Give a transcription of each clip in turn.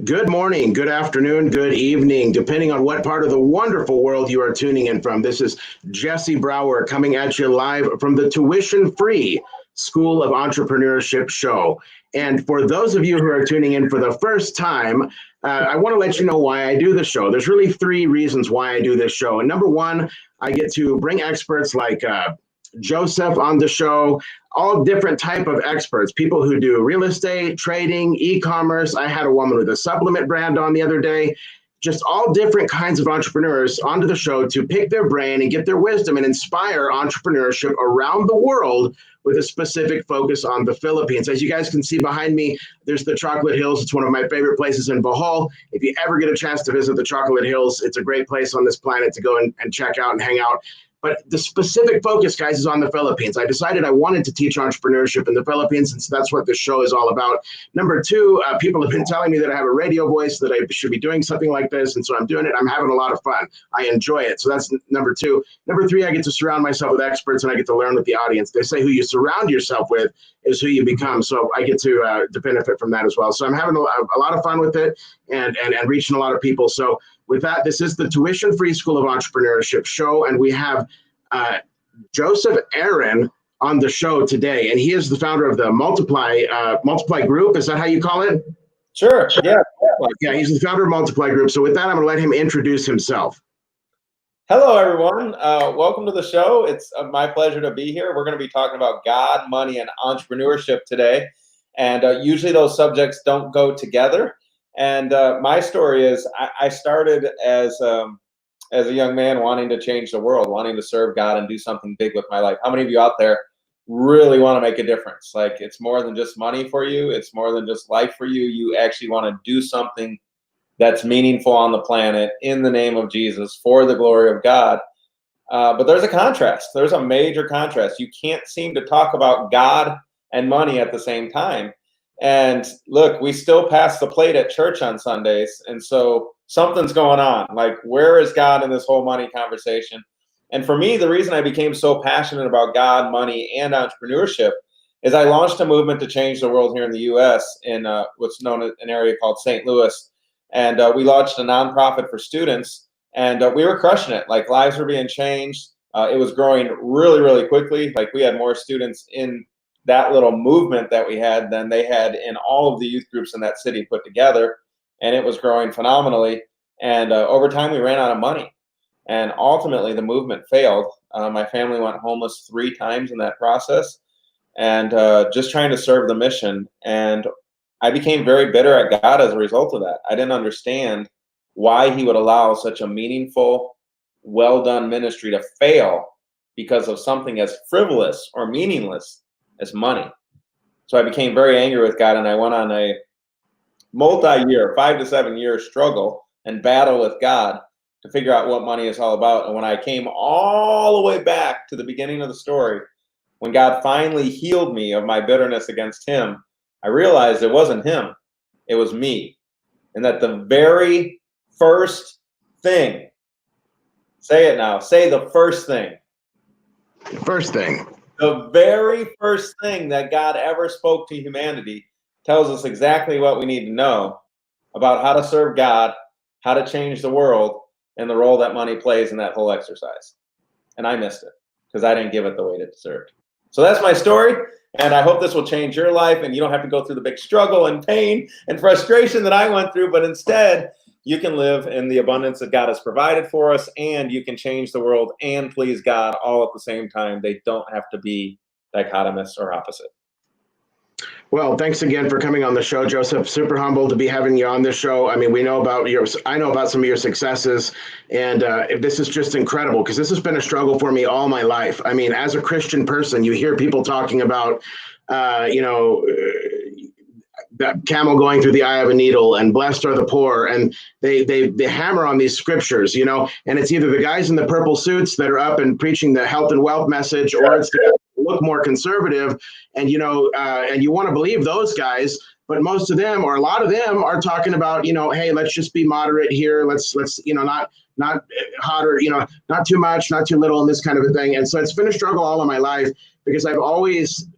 Good morning, good afternoon, good evening, depending on what part of the wonderful world you are tuning in from. This is Jesse Brower coming at you live from the tuition-free School of Entrepreneurship show. And for those of you who are tuning in for the first time, I want to let you know why I do this show. There's really three reasons why I do this show. And number one, I get to bring experts like Joseph on the show, all different type of experts, people who do real estate, trading, e-commerce. I had a woman with a supplement brand on the other day, just all different kinds of entrepreneurs onto the show to pick their brain and get their wisdom and inspire entrepreneurship around the world with a specific focus on the Philippines. As you guys can see behind me, there's the Chocolate Hills. It's one of my favorite places in Bohol. If you ever get a chance to visit the Chocolate Hills, it's a great place on this planet to go and check out and hang out. But the specific focus, guys, is on the Philippines. I decided I wanted to teach entrepreneurship in the Philippines, and so that's what this show is all about. Number two, people have been telling me that I have a radio voice, that I should be doing something like this, and so I'm doing it. I'm having a lot of fun. I enjoy it. So that's number two. Number three, I get to surround myself with experts, and I get to learn with the audience. They say who you surround yourself with is who you become. So I get to benefit from that as well. So I'm having a lot of fun with it and reaching a lot of people. So with that, this is the Tuition-Free School of Entrepreneurship show, and we have Joseph Aaron on the show today, and he is the founder of the Multiply Group. Is that how you call it? Sure. Yeah, he's the founder of Multiply Group. So with that, I'm going to let him introduce himself. Hello, everyone. Welcome to the show. It's my pleasure to be here. We're going to be talking about God, money, and entrepreneurship today, and usually those subjects don't go together. And my story is I started as a young man wanting to change the world, wanting to serve God and do something big with my life. How many of you out there really want to make a difference? Like, it's more than just money for you. It's more than just life for you. You actually want to do something that's meaningful on the planet in the name of Jesus for the glory of God. But there's a contrast. There's a major contrast. You can't seem to talk about God and money at the same time. And look, we still pass the plate at church on Sundays. And so something's going on. Like, where is God in this whole money conversation? And for me, the reason I became so passionate about God, money, and entrepreneurship is I launched a movement to change the world here in the U.S. in what's known as an area called St. Louis. And we launched a nonprofit for students, and we were crushing it. Like, lives were being changed. It was growing really, really quickly. Like, we had more students in that little movement that we had than they had in all of the youth groups in that city put together. And it was growing phenomenally. And over time, we ran out of money. And ultimately, the movement failed. My family went homeless 3 times in that process, and just trying to serve the mission. And I became very bitter at God as a result of that. I didn't understand why he would allow such a meaningful, well-done ministry to fail because of something as frivolous or meaningless as money. So I became very angry with God, and I went on a multi-year, 5 to 7 year struggle and battle with God to figure out what money is all about. And when I came all the way back to the beginning of the story, when God finally healed me of my bitterness against him, I realized it wasn't him, it was me. And that the very first thing, say it now, say the first thing. First thing. The very first thing that God ever spoke to humanity tells us exactly what we need to know about how to serve God, how to change the world, and the role that money plays in that whole exercise. And I missed it because I didn't give it the weight it deserved. So that's my story, and I hope this will change your life, and you don't have to go through the big struggle and pain and frustration that I went through, but instead you can live in the abundance that God has provided for us, and you can change the world and please God all at the same time. They don't have to be dichotomous or opposite. Well, thanks again for coming on the show, Joseph. Super humbled to be having you on this show. I mean, I know about some of your successes, and this is just incredible because this has been a struggle for me all my life. I mean, as a Christian person, you hear people talking about, that camel going through the eye of a needle, and blessed are the poor, and they hammer on these scriptures, and it's either the guys in the purple suits that are up and preaching the health and wealth message, or it's the guys who look more conservative, and and you want to believe those guys, but most of them, or a lot of them, are talking about, hey, let's just be moderate here, let's not hotter, not too much, not too little, and this kind of a thing. And so it's been a struggle all of my life because I've always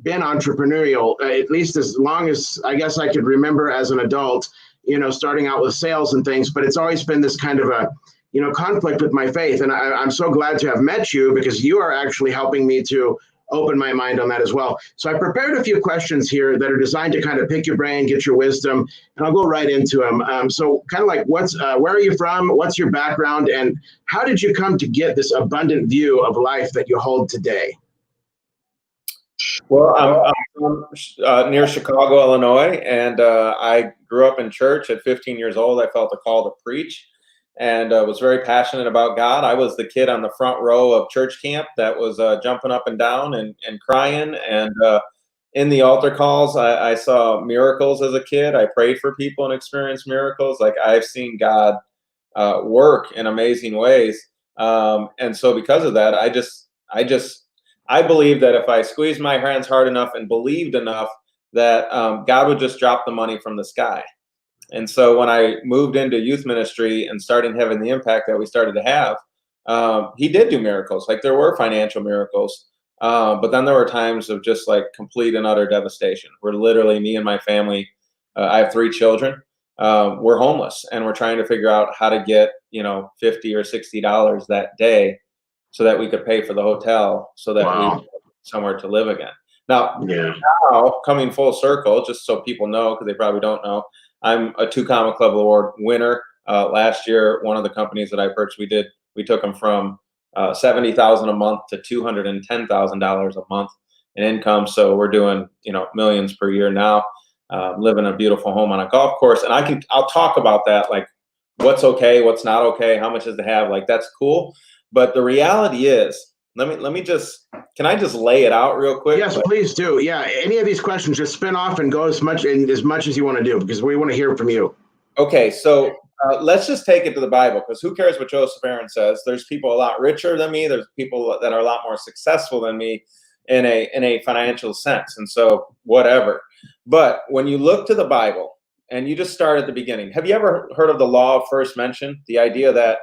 been entrepreneurial, at least as long as I guess I could remember as an adult. starting out with sales and things, but it's always been this kind of a, conflict with my faith. And I'm so glad to have met you, because you are actually helping me to open my mind on that as well. So I prepared a few questions here that are designed to kind of pick your brain, get your wisdom, and I'll go right into them. So kind of like, where are you from? What's your background? And how did you come to get this abundant view of life that you hold today? Well, I'm from near Chicago, Illinois, and I grew up in church. At 15 years old, I felt a call to preach, and was very passionate about God. I was the kid on the front row of church camp that was jumping up and down and crying. And in the altar calls, I saw miracles as a kid. I prayed for people and experienced miracles. Like, I've seen God work in amazing ways. And so because of that, I believe that if I squeezed my hands hard enough and believed enough, that God would just drop the money from the sky. And so when I moved into youth ministry and started having the impact that we started to have, he did do miracles. Like, there were financial miracles, but then there were times of just like complete and utter devastation, where literally me and my family, I have 3 children, we're homeless, and we're trying to figure out how to get $50 or $60 that day so that we could pay for the hotel, so that we had somewhere to live again. Now, coming full circle, just so people know, because they probably don't know, I'm a 2 Comma Club Award winner. Last year, one of the companies that I purchased, we took them from $70,000 a month to $210,000 a month in income. So we're doing millions per year now, living in a beautiful home on a golf course. And I'll talk about that, like what's okay, what's not okay, how much is to have, like that's cool. But the reality is, can I just lay it out real quick? Yes, please do. Yeah, any of these questions, just spin off and go as much as you want to do, because we want to hear from you. Okay, so let's just take it to the Bible, because who cares what Joseph Aaron says? There's people a lot richer than me. There's people that are a lot more successful than me in a financial sense, and so whatever. But when you look to the Bible and you just start at the beginning, have you ever heard of the law of first mention? The idea that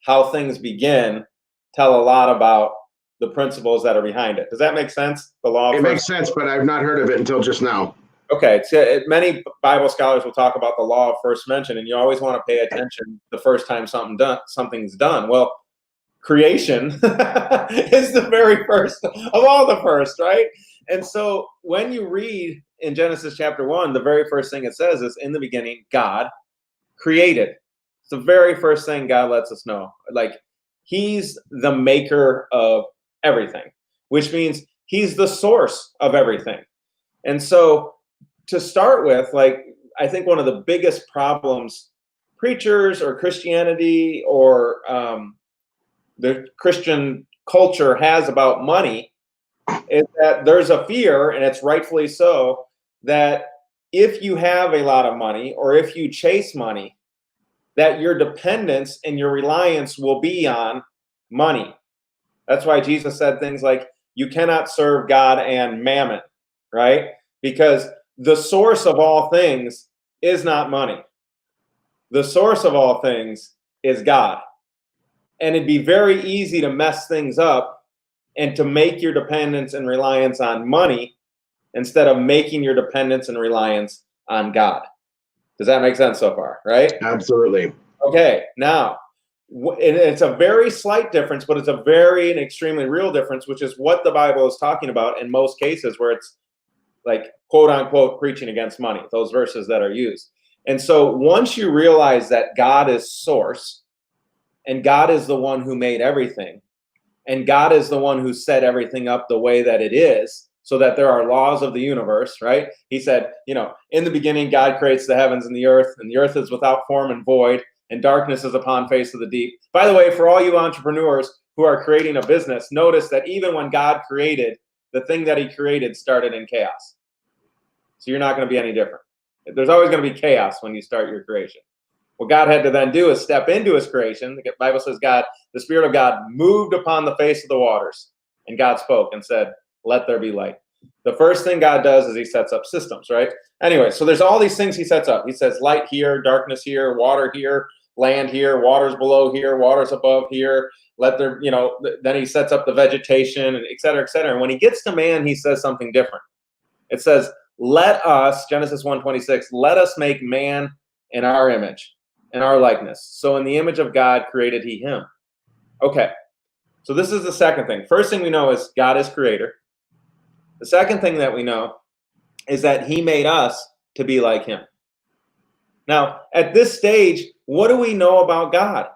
how things begin tell a lot about the principles that are behind it. Does that make sense? The law of It makes sense, but I've not heard of it until just now. Okay, so many Bible scholars will talk about the law of first mention, and you always want to pay attention the first time something's done. Well, creation is the very first of all the first, right? And so when you read in Genesis chapter 1, the very first thing it says is, in the beginning, God created. It's the very first thing God lets us know. Like, he's the maker of everything, which means he's the source of everything. And so to start with, like, I think one of the biggest problems preachers or Christianity or the Christian culture has about money is that there's a fear, and it's rightfully so, that if you have a lot of money or if you chase money, that your dependence and your reliance will be on money. That's why Jesus said things like, you cannot serve God and mammon, right? Because the source of all things is not money. The source of all things is God. And it'd be very easy to mess things up and to make your dependence and reliance on money instead of making your dependence and reliance on God. Does that make sense so far, right? Absolutely. Okay, now, it's a very slight difference, but it's a very and extremely real difference, which is what the Bible is talking about in most cases, where it's like, quote unquote, preaching against money, those verses that are used. And so once you realize that God is source, and God is the one who made everything, and God is the one who set everything up the way that it is, so that there are laws of the universe, right? He said, in the beginning, God creates the heavens and the earth is without form and void, and darkness is upon face of the deep. By the way, for all you entrepreneurs who are creating a business, notice that even when God created, the thing that he created started in chaos. So you're not going to be any different. There's always going to be chaos when you start your creation. What God had to then do is step into his creation. The Bible says the Spirit of God moved upon the face of the waters, and God spoke and said, let there be light. The first thing God does is he sets up systems, right? Anyway, so there's all these things he sets up. He says light here, darkness here, water here, land here, waters below here, waters above here. Let there, then he sets up the vegetation, and et cetera, et cetera. And when he gets to man, he says something different. It says, let us, Genesis 1:26, let us make man in our image, in our likeness. So in the image of God created he him. Okay, so this is the second thing. First thing we know is God is creator. The second thing that we know is that he made us to be like him. Now, at this stage, what do we know about God?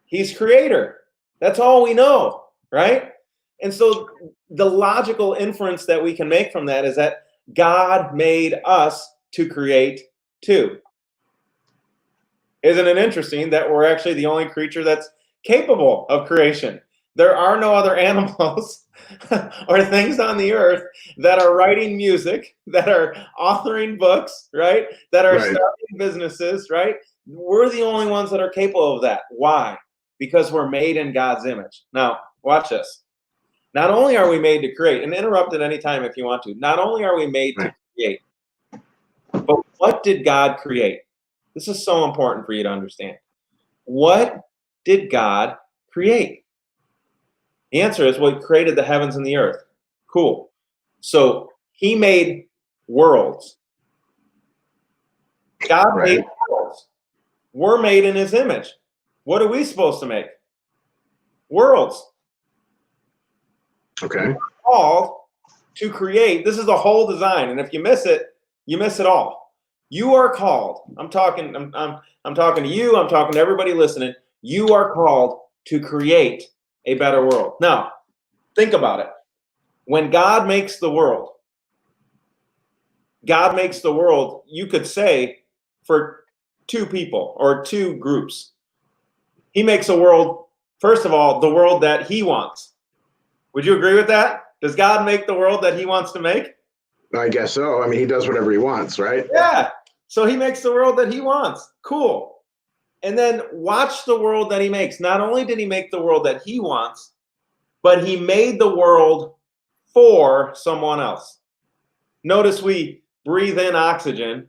He's creator. That's all we know, right? And so the logical inference that we can make from that is that God made us to create too. Isn't it interesting that we're actually the only creature that's capable of creation? There are no other animals or things on the earth that are writing music, that are authoring books, right? That are starting businesses, right? We're the only ones that are capable of that. Why? Because we're made in God's image. Now, watch this. Not only are we made to create, and interrupt at any time if you want to, not only are we made to create, but what did God create? This is so important for you to understand. What did God create? The answer is, well, he created the heavens and the earth. Cool. So he made worlds. God made worlds. We're made in his image. What are we supposed to make? Worlds. Okay. We're called to create. This is the whole design. And if you miss it, you miss it all. You are called. I'm talking to you. I'm talking to everybody listening. You are called to create a better world. Now, think about it. When God makes the world, you could say, for two people or two groups. He makes a world, first of all, the world that he wants. Would you agree with that? Does God make the world that he wants to make? I guess so. I mean, he does whatever he wants, right? Yeah. So he makes the world that he wants. Cool. And then watch the world that he makes. Not only did he make the world that he wants, but he made the world for someone else. Notice we breathe in oxygen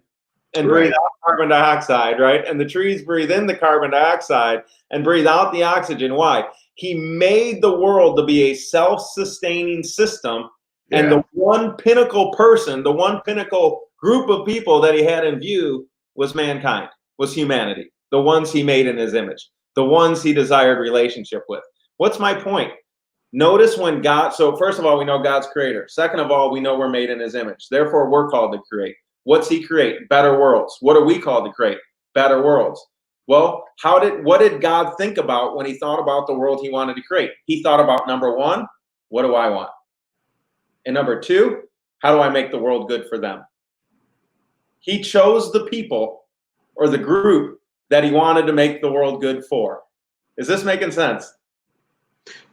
and breathe out carbon dioxide, right? And the trees breathe in the carbon dioxide and breathe out the oxygen. Why? He made the world to be a self-sustaining system. Yeah. And the one pinnacle person, the one pinnacle group of people that he had in view was mankind, was humanity, the ones he made in his image, the ones he desired relationship with. What's my point? Notice when God, so first of all, we know God's creator. Second of all, we know we're made in his image. Therefore, we're called to create. What's he create? Better worlds. What are we called to create? Better worlds. Well, what did God think about when he thought about the world he wanted to create? He thought about, number one, what do I want? And number two, how do I make the world good for them? He chose the people or the group that he wanted to make the world good for. Is this making sense?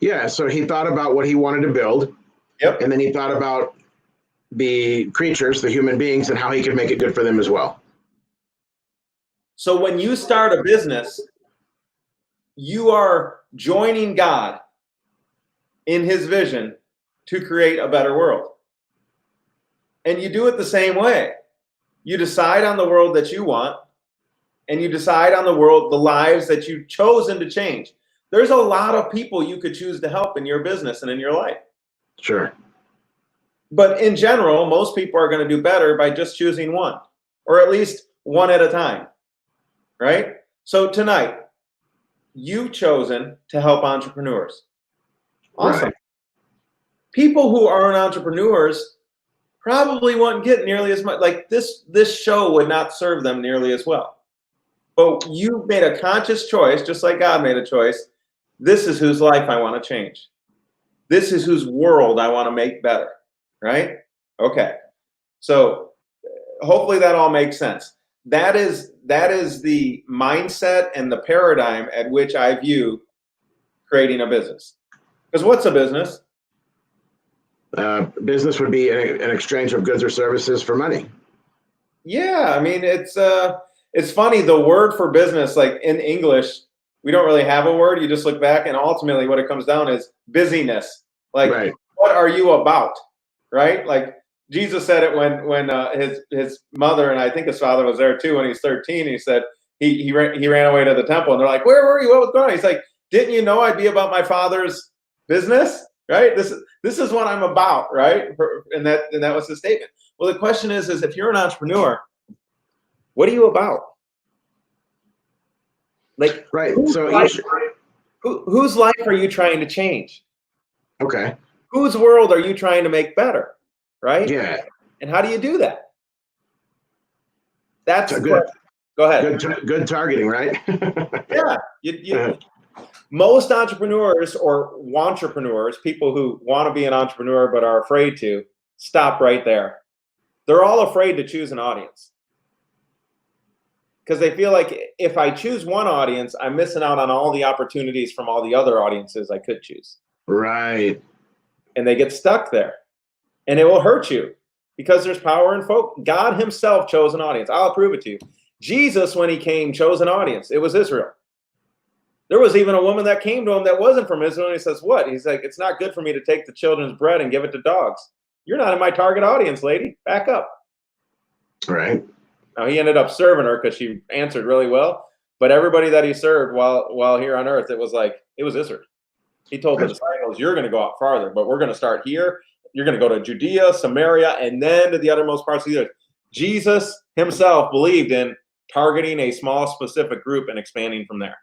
Yeah, so he thought about what he wanted to build. Yep. And then he thought about the creatures, the human beings, and how he could make it good for them as well. So when you start a business, you are joining God in his vision to create a better world. And you do it the same way. You decide on the world that you want, and you decide on the world, the lives that you've chosen to change. There's a lot of people you could choose to help in your business and in your life. Sure. But in general, most people are going to do better by just choosing one, or at least one at a time, right? So tonight, you've chosen to help entrepreneurs. Awesome. Right. People who aren't entrepreneurs probably won't get nearly as much. Like this show would not serve them nearly as well. But you made a conscious choice, just like God made a choice. This is whose life I want to change. This is whose world I want to make better, right? Okay. So hopefully that all makes sense. That is the mindset and the paradigm at which I view creating a business. Because what's a business? Business would be an exchange of goods or services for money. Yeah, I mean, it's funny, the word for business, like in English, we don't really have a word. You just look back, and ultimately what it comes down is busyness. Like, What are you about, right? Like Jesus said it when his mother, and I think his father was there too, when he was 13. He said he ran away to the temple, and they're like, "Where were you? What was going on?" He's like, "Didn't you know I'd be about my father's business?" Right? This is what I'm about, right? And that was the statement. Well, the question is if you're an entrepreneur, What are you about? Like, Right. whose So life, whose life are you trying to change? okay. Whose world are you trying to make better? Right? Yeah. And how do you do that? That's So the good. question. Go ahead. Good targeting, right? Yeah. Most entrepreneurs or wantrepreneurs, people who want to be an entrepreneur but are afraid to, stop right there. They're all afraid to choose an audience because they feel like if I choose one audience, I'm missing out on all the opportunities from all the other audiences I could choose. Right. And they get stuck there. And it will hurt you because there's power in folk. God himself chose an audience. I'll prove it to you. Jesus, when he came, chose an audience. It was Israel. There was even a woman that came to him that wasn't from Israel. And he says, what? He's like, it's not good for me to take the children's bread and give it to dogs. You're not in my target audience, lady. Back up. Right. Now, he ended up serving her because she answered really well. But everybody that he served while here on earth, it was Israel. He told the disciples, you're going to go out farther, but we're going to start here. You're going to go to Judea, Samaria, and then to the uttermost parts of the earth. Jesus himself believed in targeting a small specific group and expanding from there.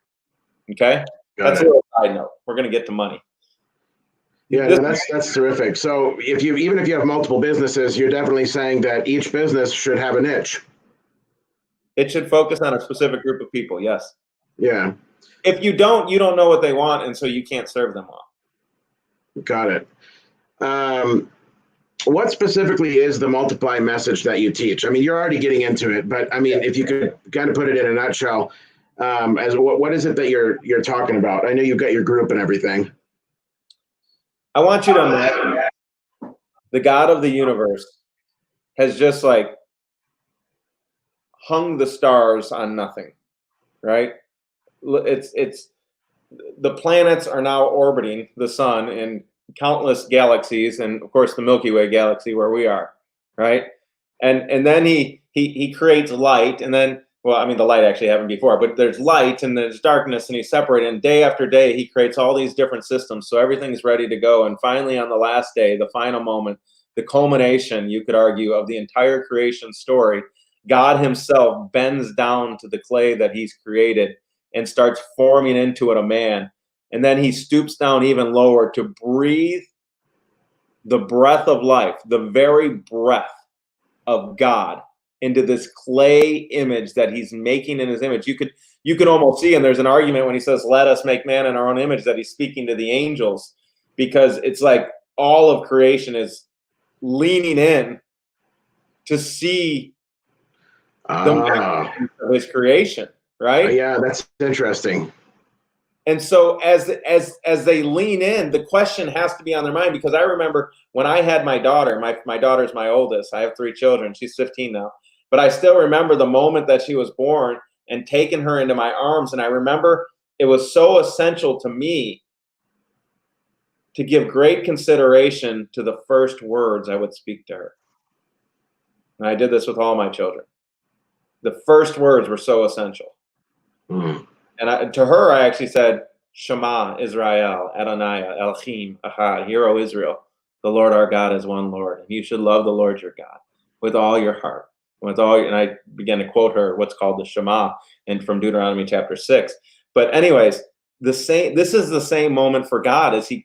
Okay? That's a little side note. We're going to get to money. Yeah, no, that's terrific. So even if you have multiple businesses, you're definitely saying that each business should have a niche. It should focus on a specific group of people, yes. Yeah. If you don't know what they want, and so you can't serve them well. Got it. What specifically is the multiply message that you teach? I mean, you're already getting into it, but I mean, if you could kind of put it in a nutshell, as what is it that you're talking about? I know you've got your group and everything. I want you to imagine the God of the universe has just like hung the stars on nothing, right? It's the planets are now orbiting the sun in countless galaxies, and of course the Milky Way galaxy where we are, right? And then he creates light, and then, well, I mean, the light actually happened before, but there's light and there's darkness, and he's separated, and day after day he creates all these different systems, so everything's ready to go. And finally, on the last day, the final moment, the culmination, you could argue, of the entire creation story, God himself bends down to the clay that he's created and starts forming into it a man. And then he stoops down even lower to breathe the breath of life, the very breath of God, into this clay image that he's making in his image. You could almost see, and there's an argument when he says, let us make man in our own image, that he's speaking to the angels, because it's like all of creation is leaning to see the masterpiece of his creation, right? Yeah, that's interesting. And so as they lean in, the question has to be on their mind, because I remember when I had my daughter, my daughter's my oldest. I have 3 children. She's 15 now. But I still remember the moment that she was born and taking her into my arms. And I remember it was so essential to me to give great consideration to the first words I would speak to her. And I did this with all my children. The first words were so essential. Mm. And to her, I actually said, Shema Israel, Adonai, Elohim, Ahad, Hear, O Israel, the Lord our God is one Lord. And you should love the Lord your God with all your heart. And I began to quote her what's called the Shema, and from Deuteronomy chapter 6. But anyways, this is the same moment for God as he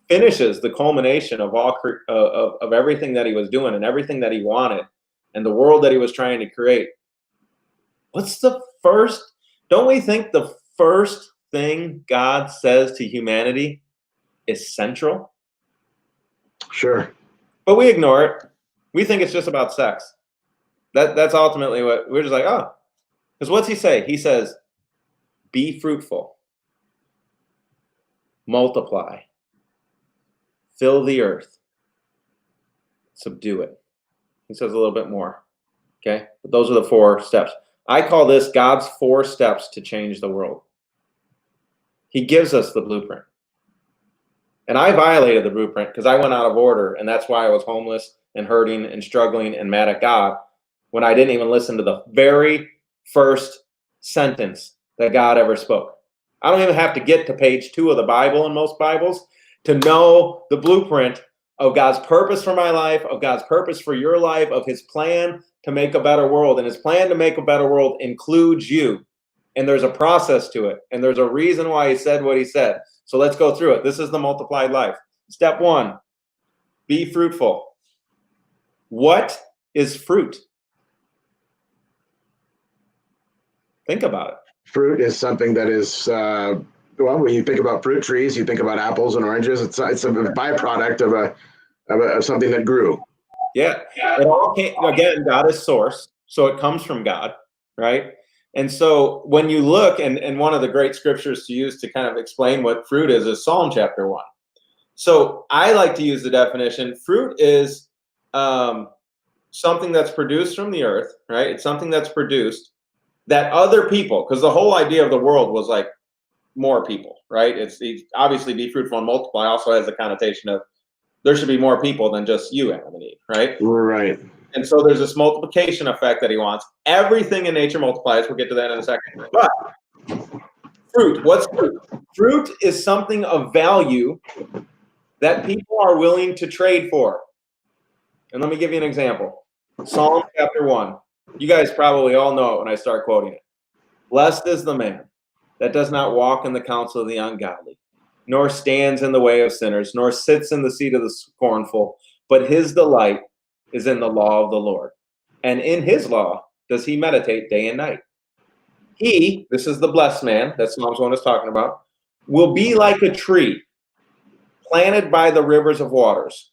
finishes the culmination of all of everything that he was doing and everything that he wanted and the world that he was trying to create. What's the first? Don't we think the first thing God says to humanity is central? Sure. But we ignore it. We think it's just about sex. That's ultimately what we're just like, oh. Because what's he say? He says, be fruitful, multiply, fill the earth, subdue it. He says a little bit more. Okay? But those are the 4 steps. I call this God's 4 steps to change the world. He gives us the blueprint. And I violated the blueprint because I went out of order, and that's why I was homeless and hurting and struggling and mad at God when I didn't even listen to the very first sentence that God ever spoke. I don't even have to get to page 2 of the Bible in most Bibles to know the blueprint of God's purpose for my life, of God's purpose for your life, of his plan to make a better world, and his plan to make a better world includes you. And there's a process to it, and there's a reason why he said what he said. So let's go through it. This is the multiplied life. Step 1, be fruitful. What is fruit? Think about it. Fruit is something that is, well, when you think about fruit trees, you think about apples and oranges. It's a byproduct of something that grew. Yeah. It all came, again, God is source, so it comes from God, right? And so when you look, and one of the great scriptures to use to kind of explain what fruit is Psalm chapter 1. So I like to use the definition, fruit is something that's produced from the earth, right? It's something that's produced that other people, because the whole idea of the world was like more people, right? It's obviously be fruitful and multiply also has the connotation of there should be more people than just you, Adam and Eve, right? Right. And so there's this multiplication effect that he wants. Everything in nature multiplies. We'll get to that in a second. But fruit, what's fruit? Fruit is something of value that people are willing to trade for. And let me give you an example. Psalm chapter 1. You guys probably all know it when I start quoting it. Blessed is the man that does not walk in the counsel of the ungodly, nor stands in the way of sinners, nor sits in the seat of the scornful, but his delight is in the law of the Lord. And in his law does he meditate day and night. He, this is the blessed man that Psalms 1 is talking about, will be like a tree planted by the rivers of waters,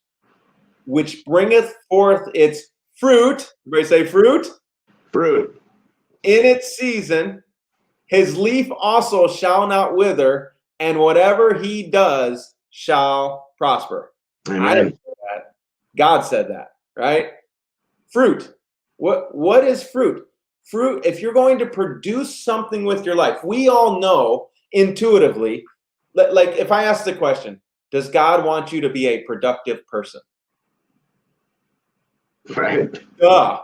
which bringeth forth its fruit. Everybody say fruit. Fruit. In its season, his leaf also shall not wither, and whatever he does shall prosper. Amen. I didn't say that. God said that, right? Fruit. What is fruit? Fruit, if you're going to produce something with your life, we all know intuitively, like if I ask the question, does God want you to be a productive person? Right. Duh.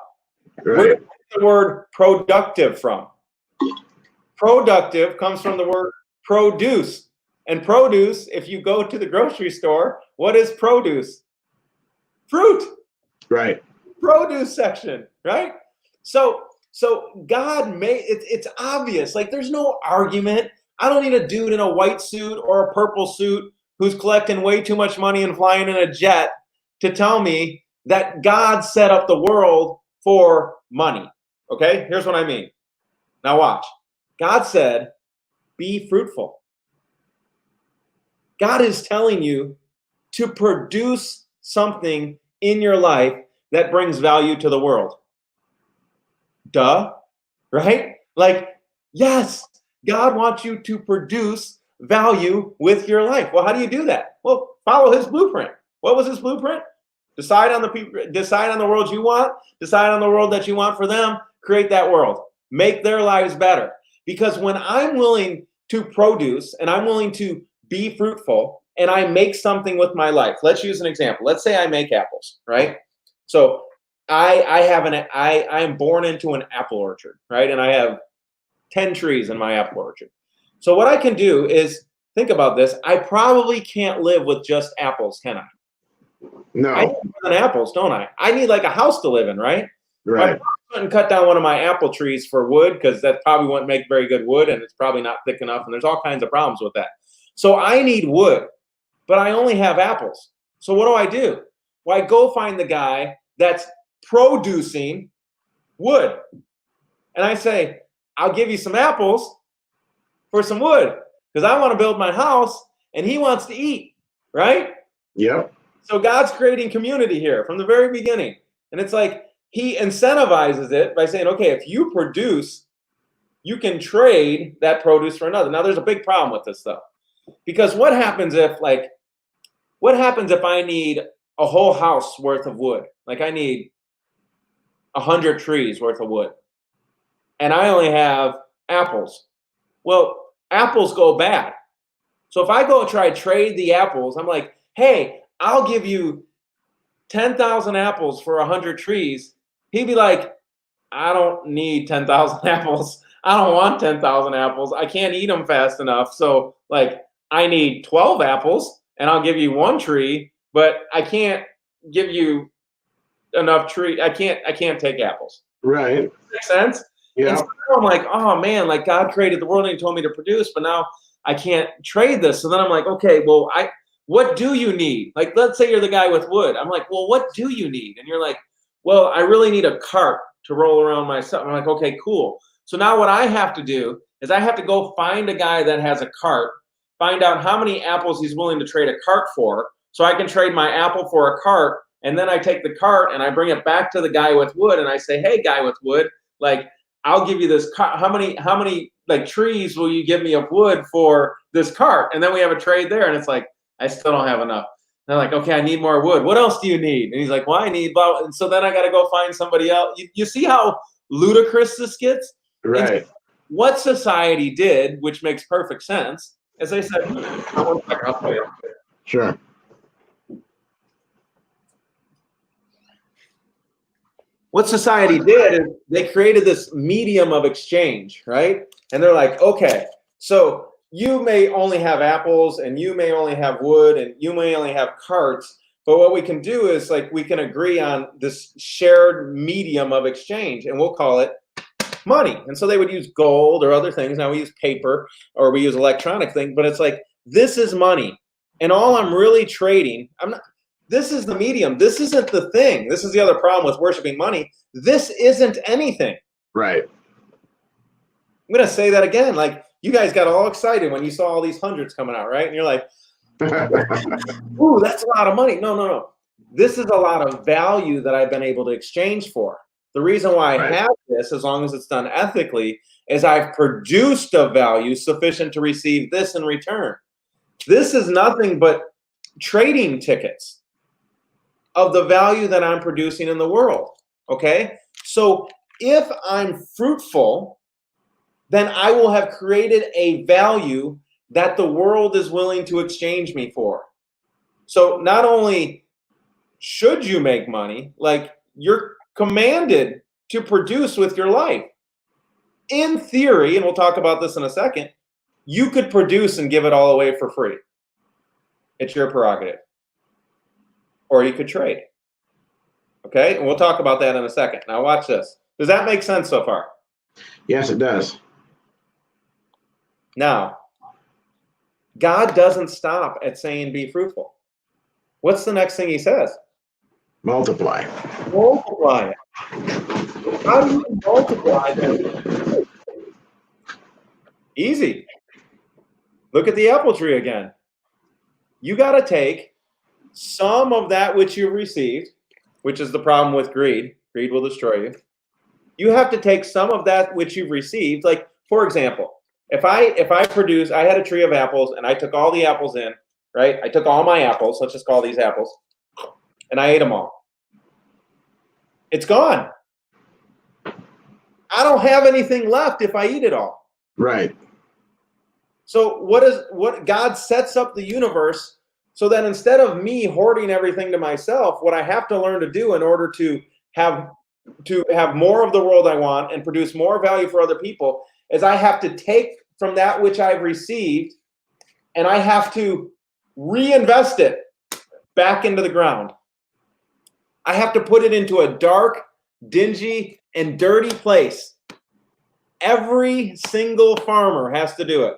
Right. Where does the word productive from? Productive comes from the word produce. And produce, if you go to the grocery store, what is produce? Fruit. Right. Produce section, right? So God made it's obvious. Like there's no argument. I don't need a dude in a white suit or a purple suit who's collecting way too much money and flying in a jet to tell me that God set up the world for money. Okay? Here's what I mean. Now watch. God said, be fruitful. God is telling you to produce something in your life that brings value to the world. Duh, right? Like, yes, God wants you to produce value with your life. Well, how do you do that? Well, follow his blueprint. What was his blueprint? Decide on the people, decide on the world you want, decide on the world that you want for them, create that world. Make their lives better. Because when I'm willing to produce and I'm willing to be fruitful and I make something with my life. Let's use an example. Let's say I make apples, right? So I'm born into an apple orchard, right? And I have 10 trees in my apple orchard. So what I can do is think about this. I probably can't live with just apples, can I? No. I need more than apples, don't I? I need like a house to live in, right? Right. I couldn't cut down one of my apple trees for wood because that probably wouldn't make very good wood and it's probably not thick enough and there's all kinds of problems with that. So I need wood, but I only have apples. So what do? Well, I go find the guy that's producing wood. And I say, I'll give you some apples for some wood because I want to build my house and he wants to eat, right? Yep. So God's creating community here from the very beginning. And it's like he incentivizes it by saying, okay, if you produce, you can trade that produce for another. Now, there's a big problem with this, though. Because what happens if I need a whole house worth of wood? Like I need 100 trees worth of wood. And I only have apples. Well, apples go bad. So if I go and try to trade the apples, I'm like, hey, I'll give you 10,000 apples for 100 trees. He'd be like, I don't need 10,000 apples. I don't want 10,000 apples. I can't eat them fast enough. So like, I need 12 apples and I'll give you one tree, but I can't give you enough tree. I can't take apples. Right. Makes sense? Yeah. And so now I'm like, oh man, like God created the world and he told me to produce, but now I can't trade this. So then I'm like, okay, well, what do you need? Like, let's say you're the guy with wood. I'm like, well, what do you need? And you're like, well, I really need a cart to roll around myself. I'm like, okay, cool. So now what I have to do is I have to go find a guy that has a cart, find out how many apples he's willing to trade a cart for, so I can trade my apple for a cart. And then I take the cart and I bring it back to the guy with wood and I say, hey, guy with wood, like, I'll give you this cart. How many like trees will you give me of wood for this cart? And then we have a trade there. And it's like, I still don't have enough. And I'm like, okay, I need more wood. What else do you need? And he's like, well, I need blah. And so then I got to go find somebody else. You see how ludicrous this gets? Right. And what society did, which makes perfect sense, is they said, I'll tell you. Sure. What society did is they created this medium of exchange, right? And they're like, okay, so you may only have apples and you may only have wood and you may only have carts, but what we can do is like we can agree on this shared medium of exchange and we'll call it money. And so they would use gold or other things. Now we use paper or we use electronic thing, but it's like, this is money. And all I'm really trading, this is the medium. This isn't the thing. This is the other problem with worshiping money. This isn't anything. Right. I'm going to say that again. Like, you guys got all excited when you saw all these hundreds coming out, right? And you're like, ooh, that's a lot of money. No. This is a lot of value that I've been able to exchange for. The reason why I have this, as long as it's done ethically, is I've produced a value sufficient to receive this in return. This is nothing but trading tickets of the value that I'm producing in the world, okay? So if I'm fruitful, then I will have created a value that the world is willing to exchange me for. So not only should you make money, like you're commanded to produce with your life. In theory, and we'll talk about this in a second, you could produce and give it all away for free. It's your prerogative. Or you could trade. Okay? And we'll talk about that in a second. Now watch this. Does that make sense so far? Yes, it does. Now, God doesn't stop at saying be fruitful. What's the next thing he says? Multiply. Multiply it. How do you multiply that? Easy. Look at the apple tree again. You got to take some of that which you've received, which is the problem with greed. Greed will destroy you. You have to take some of that which you've received. Like, for example, if I produce, I had a tree of apples and I took all the apples in, right? I took all my apples, let's just call these apples, and I ate them all. It's gone. I don't have anything left if I eat it all. Right. So what God sets up the universe so that instead of me hoarding everything to myself, what I have to learn to do in order to have more of the world I want and produce more value for other people is I have to take from that which I've received and I have to reinvest it back into the ground. I have to put it into a dark, dingy, and dirty place. Every single farmer has to do it.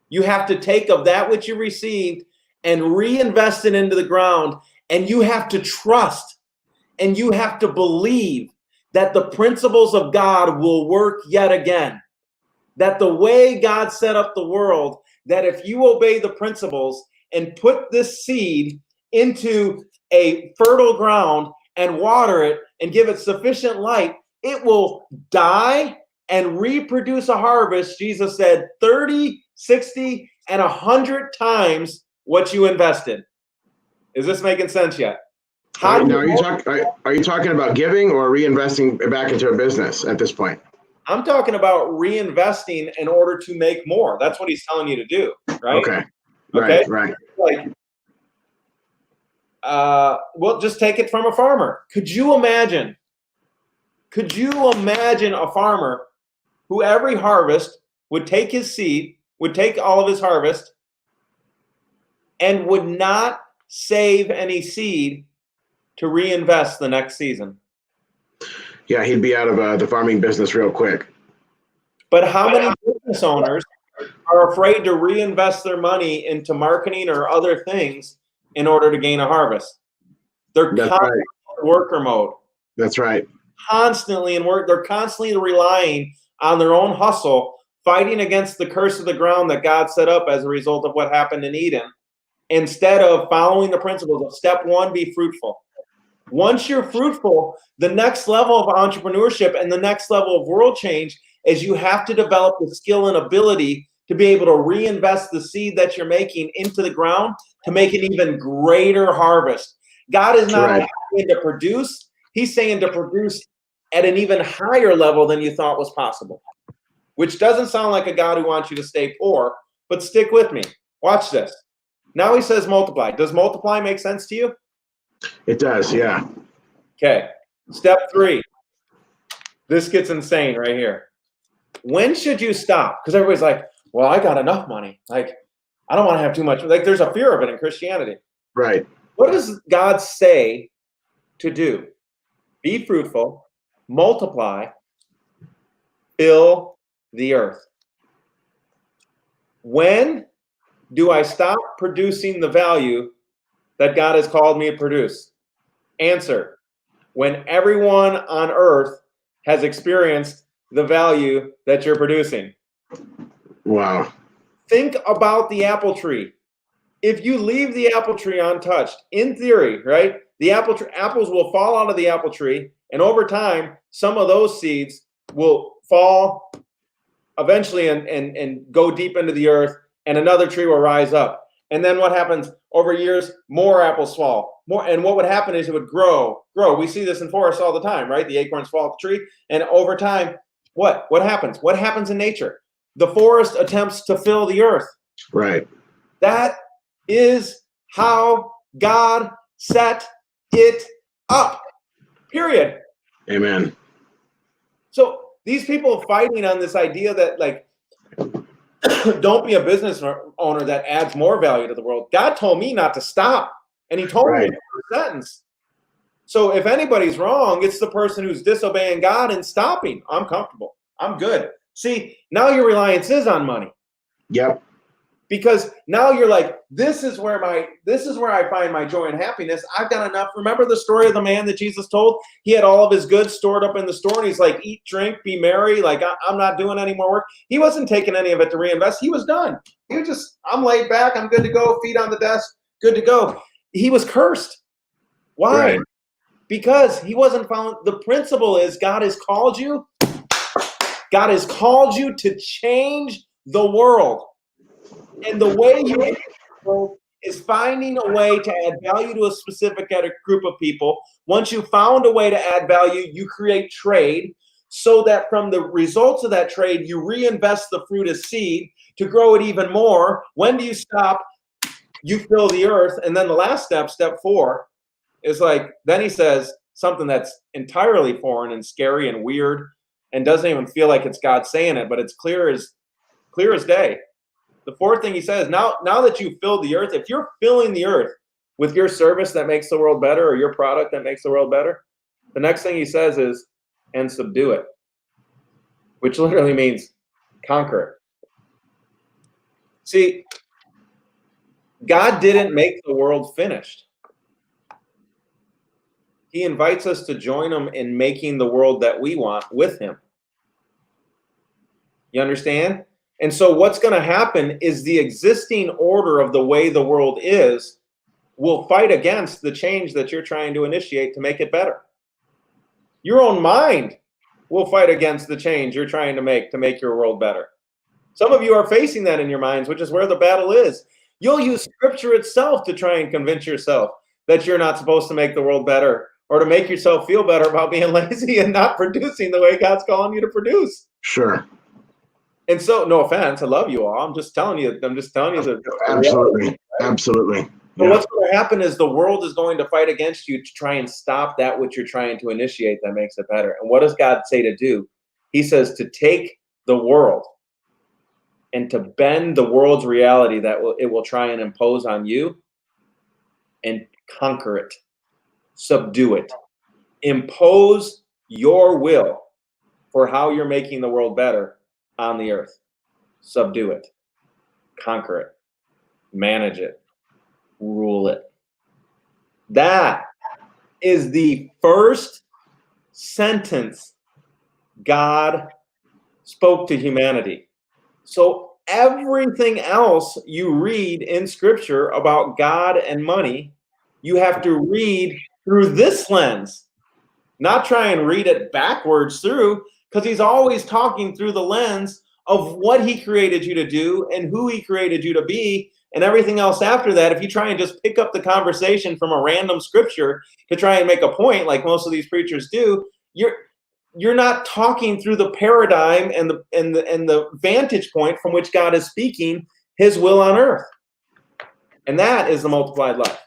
You have to take of that which you received and reinvest it into the ground, and you have to trust and you have to believe that the principles of God will work yet again. That the way God set up the world, that if you obey the principles and put this seed into a fertile ground and water it and give it sufficient light, it will die and reproduce a harvest, Jesus said, 30, 60, and 100 times what you invested. Is this making sense yet? Now, are you talking about giving or reinvesting back into a business at this point? I'm talking about reinvesting in order to make more. That's what he's telling you to do, right? Okay. Right. Like, well, just take it from a farmer. Could you imagine a farmer who every harvest would take his seed, would take all of his harvest, and would not save any seed to reinvest the next season. Yeah, he'd be out of the farming business real quick. But how many business owners are afraid to reinvest their money into marketing or other things in order to gain a harvest? They're constantly in worker mode. That's right. Constantly in work. They're constantly relying on their own hustle, fighting against the curse of the ground that God set up as a result of what happened in Eden, instead of following the principles of step one, be fruitful. Once you're fruitful, the next level of entrepreneurship and the next level of world change is you have to develop the skill and ability to be able to reinvest the seed that you're making into the ground to make an even greater harvest. God is not only saying to produce, he's saying to produce at an even higher level than you thought was possible, which doesn't sound like a God who wants you to stay poor, but stick with me. Watch this. Now he says multiply. Does multiply make sense to you? It does, yeah. Okay. Step 3. This gets insane right here. When should you stop? Because everybody's like, well, I got enough money. Like, I don't want to have too much. Like, there's a fear of it in Christianity. Right. What does God say to do? Be fruitful, multiply, fill the earth. When do I stop producing the value that God has called me to produce? Answer: when everyone on earth has experienced the value that you're producing. Wow. Think about the apple tree. If you leave the apple tree untouched, in theory, right, the apples will fall out of the apple tree, and over time, some of those seeds will fall eventually and go deep into the earth, and another tree will rise up. And then what happens over years? More apples fall. More, and what would happen is it would grow. We see this in forests all the time, right? The acorns fall off the tree, and over time, what happens? What happens in nature? The forest attempts to fill the earth. Right. That is how God set it up. Period. Amen. So these people fighting on this idea that, like, don't be a business owner that adds more value to the world. God told me not to stop, and he told me in the sentence. So if anybody's wrong, it's the person who's disobeying God and stopping. I'm comfortable. I'm good. See, now your reliance is on money. Yep. Because now you're like, this is where I find my joy and happiness. I've got enough. Remember the story of the man that Jesus told? He had all of his goods stored up in the store, and he's like, eat, drink, be merry. Like, I'm not doing any more work. He wasn't taking any of it to reinvest. He was done. He was just, I'm laid back. I'm good to go. Feet on the desk. Good to go. He was cursed. Why? Right. Because he wasn't following. The principle is God has called you. God has called you to change the world. And the way you change the world is finding a way to add value to a specific group of people. Once you found a way to add value, you create trade so that from the results of that trade, you reinvest the fruit as seed to grow it even more. When do you stop? You fill the earth. And then the last step, step 4, is like, then he says something that's entirely foreign and scary and weird and doesn't even feel like it's God saying it, but it's clear as day. The 4th thing he says, now that you've filled the earth, if you're filling the earth with your service that makes the world better or your product that makes the world better, the next thing he says is, and subdue it, which literally means conquer it. See, God didn't make the world finished. He invites us to join him in making the world that we want with him. You understand? And so what's going to happen is the existing order of the way the world is will fight against the change that you're trying to initiate to make it better. Your own mind will fight against the change you're trying to make your world better. Some of you are facing that in your minds, which is where the battle is. You'll use scripture itself to try and convince yourself that you're not supposed to make the world better, or to make yourself feel better about being lazy and not producing the way God's calling you to produce. Sure. And so, no offense, I love you all. I'm just telling you the Absolutely. Absolutely. But what's going to happen is the world is going to fight against you to try and stop that which you're trying to initiate that makes it better. And what does God say to do? He says to take the world and to bend the world's reality that it will try and impose on you and conquer it. subdue it. Impose your will for how you're making the world better on the earth. Subdue it. Conquer it. Manage it. Rule it. That is the first sentence God spoke to humanity. So everything else you read in Scripture about God and money, you have to read through this lens, not try and read it backwards through, because he's always talking through the lens of what he created you to do and who he created you to be, and everything else after that. If you try and just pick up the conversation from a random scripture to try and make a point, like most of these preachers do, you're not talking through the paradigm and the vantage point from which God is speaking his will on earth. And that is the multiplied life.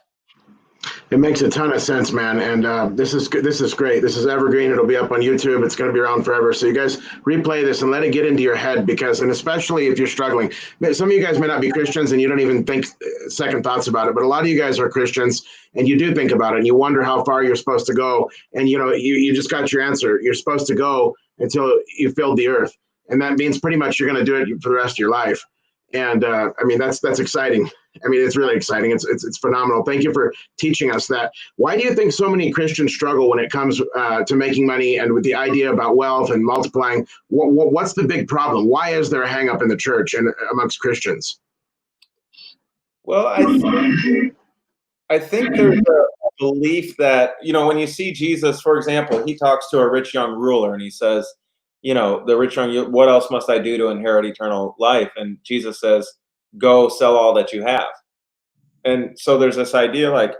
It makes a ton of sense, man. And this is great. This is evergreen. It'll be up on YouTube. It's going to be around forever. So you guys replay this and let it get into your head, because, and especially if you're struggling, some of you guys may not be Christians and you don't even think second thoughts about it, but a lot of you guys are Christians and you do think about it and you wonder how far you're supposed to go. And you just got your answer. You're supposed to go until you filled the earth. And that means pretty much you're going to do it for the rest of your life. And I mean, that's exciting. I mean, it's really exciting. It's phenomenal. Thank you for teaching us that. Why do you think so many Christians struggle when it comes to making money and with the idea about wealth and multiplying? What's the big problem? Why is there a hang up in the church and amongst Christians? Well, I think there's a belief that, when you see Jesus, for example, he talks to a rich young ruler and he says, the rich young, what else must I do to inherit eternal life? And Jesus says, go sell all that you have. And so there's this idea like,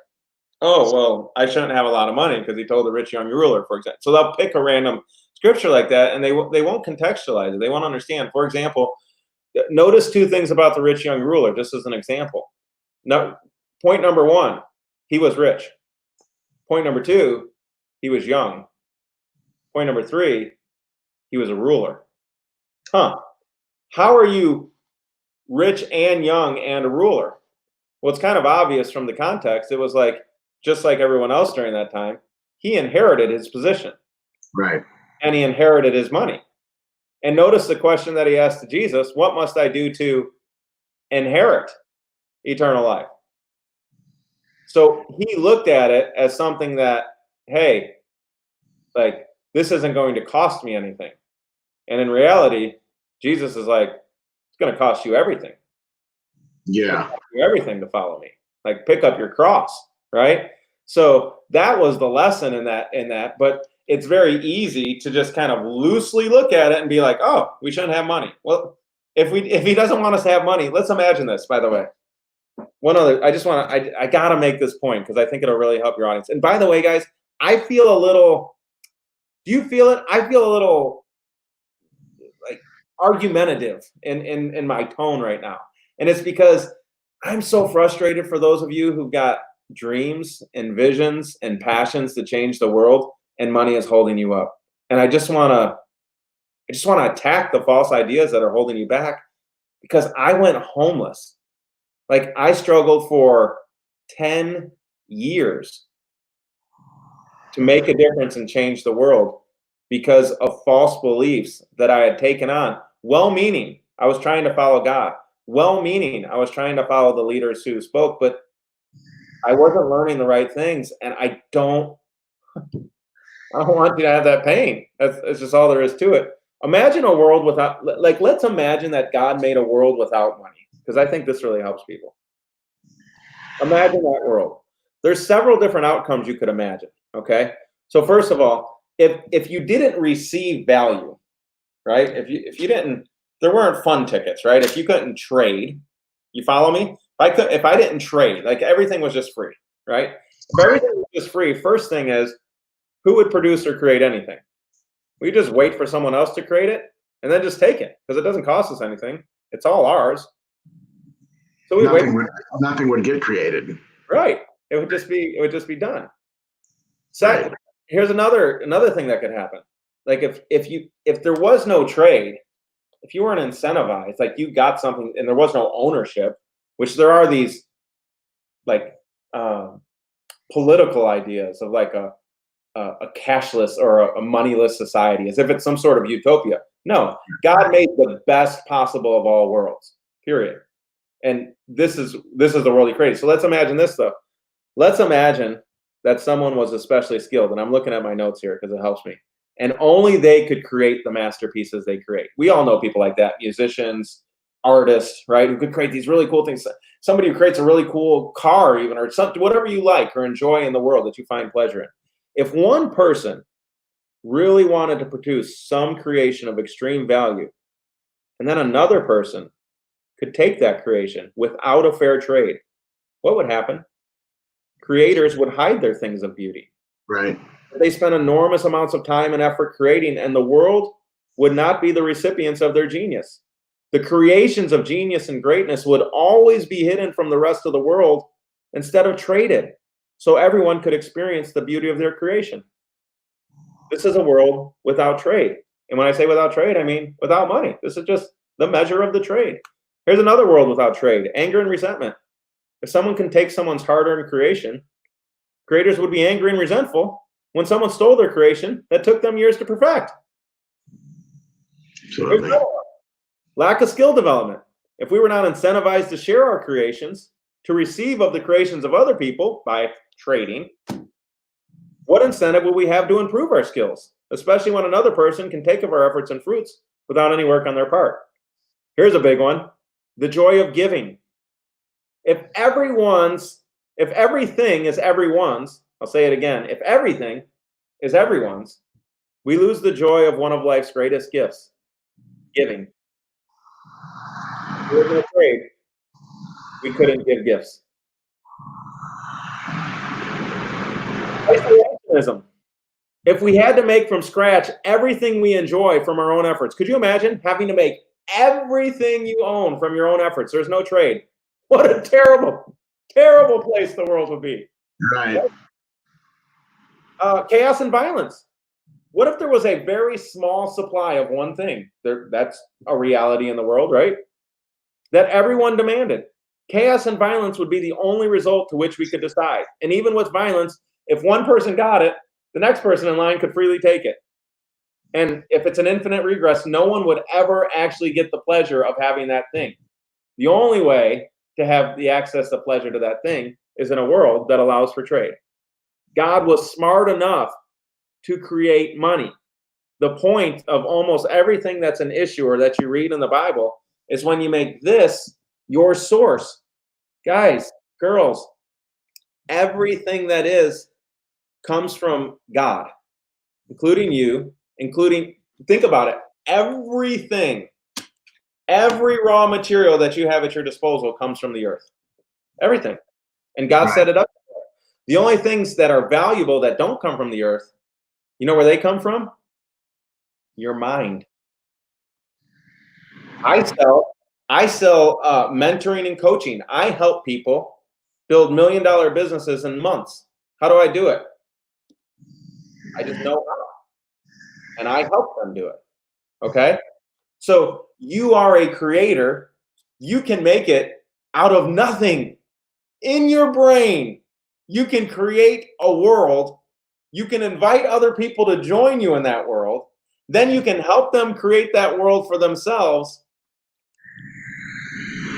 oh, well, I shouldn't have a lot of money because he told the rich young ruler, for example. So they'll pick a random scripture like that and they won't contextualize it. They won't understand. For example, notice two things about the rich young ruler, just as an example. Now, point number one, he was rich. Point number two, he was young. Point number three, he was a ruler. How are you rich and young and a ruler? Well, it's kind of obvious from the context. It was like, just like everyone else during that time, he inherited his position. Right. And he inherited his money. And notice the question that he asked to Jesus, what must I do to inherit eternal life? So he looked at it as something that, hey, like, this isn't going to cost me anything. And in reality, Jesus is like, it's going to cost you everything. Yeah. Everything to follow me. Like, pick up your cross, right? So that was the lesson in that. But it's very easy to just kind of loosely look at it and be like, oh, we shouldn't have money. Well, if he doesn't want us to have money, let's imagine this, by the way. One other, I got to make this point because I think it'll really help your audience. And by the way, guys, I feel a little, do you feel it? I feel a little like argumentative in my tone right now. And it's because I'm so frustrated for those of you who've got dreams and visions and passions to change the world, and money is holding you up. And I just want to attack the false ideas that are holding you back, because I went homeless. Like, I struggled for 10 years to make a difference and change the world because of false beliefs that I had taken on. Well-meaning, I was trying to follow God. Well-meaning, I was trying to follow the leaders who spoke, but I wasn't learning the right things, and I don't want you to have that pain. That's just all there is to it. Imagine a world without, like, let's imagine that God made a world without money, because I think this really helps people. Imagine that world. There's several different outcomes you could imagine, okay? So first of all, if you didn't receive value, right? If you didn't, there weren't fun tickets, right? If you couldn't trade, you follow me? If I didn't trade, like, everything was just free, right? If everything was just free, first thing is, who would produce or create anything? We just wait for someone else to create it and then just take it, because it doesn't cost us anything. It's all ours. So we nothing would get created. Right. It would just be done. Second, here's another thing that could happen. Like, if there was no trade, if you weren't incentivized, like, you got something and there was no ownership, which there are these, like, political ideas of like a cashless or a moneyless society, as if it's some sort of utopia. No, God made the best possible of all worlds, period. And this is the world he created. So let's imagine this, though. Let's imagine that someone was especially skilled, and I'm looking at my notes here because it helps me, and only they could create the masterpieces they create. We all know people like that, musicians, artists, right, who could create these really cool things. Somebody who creates a really cool car, even, or something, whatever you like or enjoy in the world that you find pleasure in. If one person really wanted to produce some creation of extreme value, and then another person could take that creation without a fair trade, what would happen? Creators would hide their things of beauty. Right. They spend enormous amounts of time and effort creating, and the world would not be the recipients of their genius. The creations of genius and greatness would always be hidden from the rest of the world instead of traded, so everyone could experience the beauty of their creation. This is a world without trade. And when I say without trade, I mean without money. This is just the measure of the trade. Here's another world without trade: anger and resentment. If someone can take someone's hard-earned creation, creators would be angry and resentful when someone stole their creation that took them years to perfect. Absolutely. Lack of skill development. If we were not incentivized to share our creations, to receive of the creations of other people by trading, what incentive would we have to improve our skills, especially when another person can take of our efforts and fruits without any work on their part? Here's a big one: the joy of giving. If everything is everyone's, I'll say it again, if everything is everyone's, we lose the joy of one of life's greatest gifts: giving. If we were going to trade, we couldn't give gifts. Isolationism. If we had to make from scratch everything we enjoy from our own efforts, could you imagine having to make everything you own from your own efforts? There's no trade. What a terrible, terrible place the world would be. Right. Chaos and violence. What if there was a very small supply of one thing? That's a reality in the world, right? That everyone demanded. Chaos and violence would be the only result to which we could decide. And even with violence, if one person got it, the next person in line could freely take it. And if it's an infinite regress, no one would ever actually get the pleasure of having that thing. The only way to have the access to pleasure to that thing is in a world that allows for trade. God was smart enough to create money. The point of almost everything that's an issue or that you read in the Bible is when you make this your source. Guys, girls, everything that is comes from God, including you, think about it, everything, every raw material that you have at your disposal comes from the earth. Everything. And God set it up. The only things that are valuable that don't come from the earth, you know where they come from? Your mind. I sell mentoring and coaching. I help people build $1 million businesses in months. How do I do it? I just know how. And I help them do it. Okay? So you are a creator. You can make it out of nothing. In your brain, you can create a world. You can invite other people to join you in that world. Then you can help them create that world for themselves.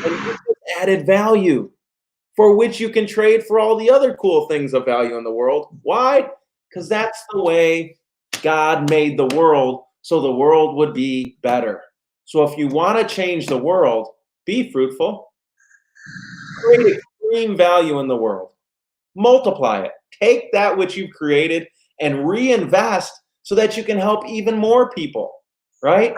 And you get added value for which you can trade for all the other cool things of value in the world. Why? Because that's the way God made the world, so the world would be better. So if you want to change the world, be fruitful. Create extreme value in the world. Multiply it. Take that which you've created and reinvest so that you can help even more people, right?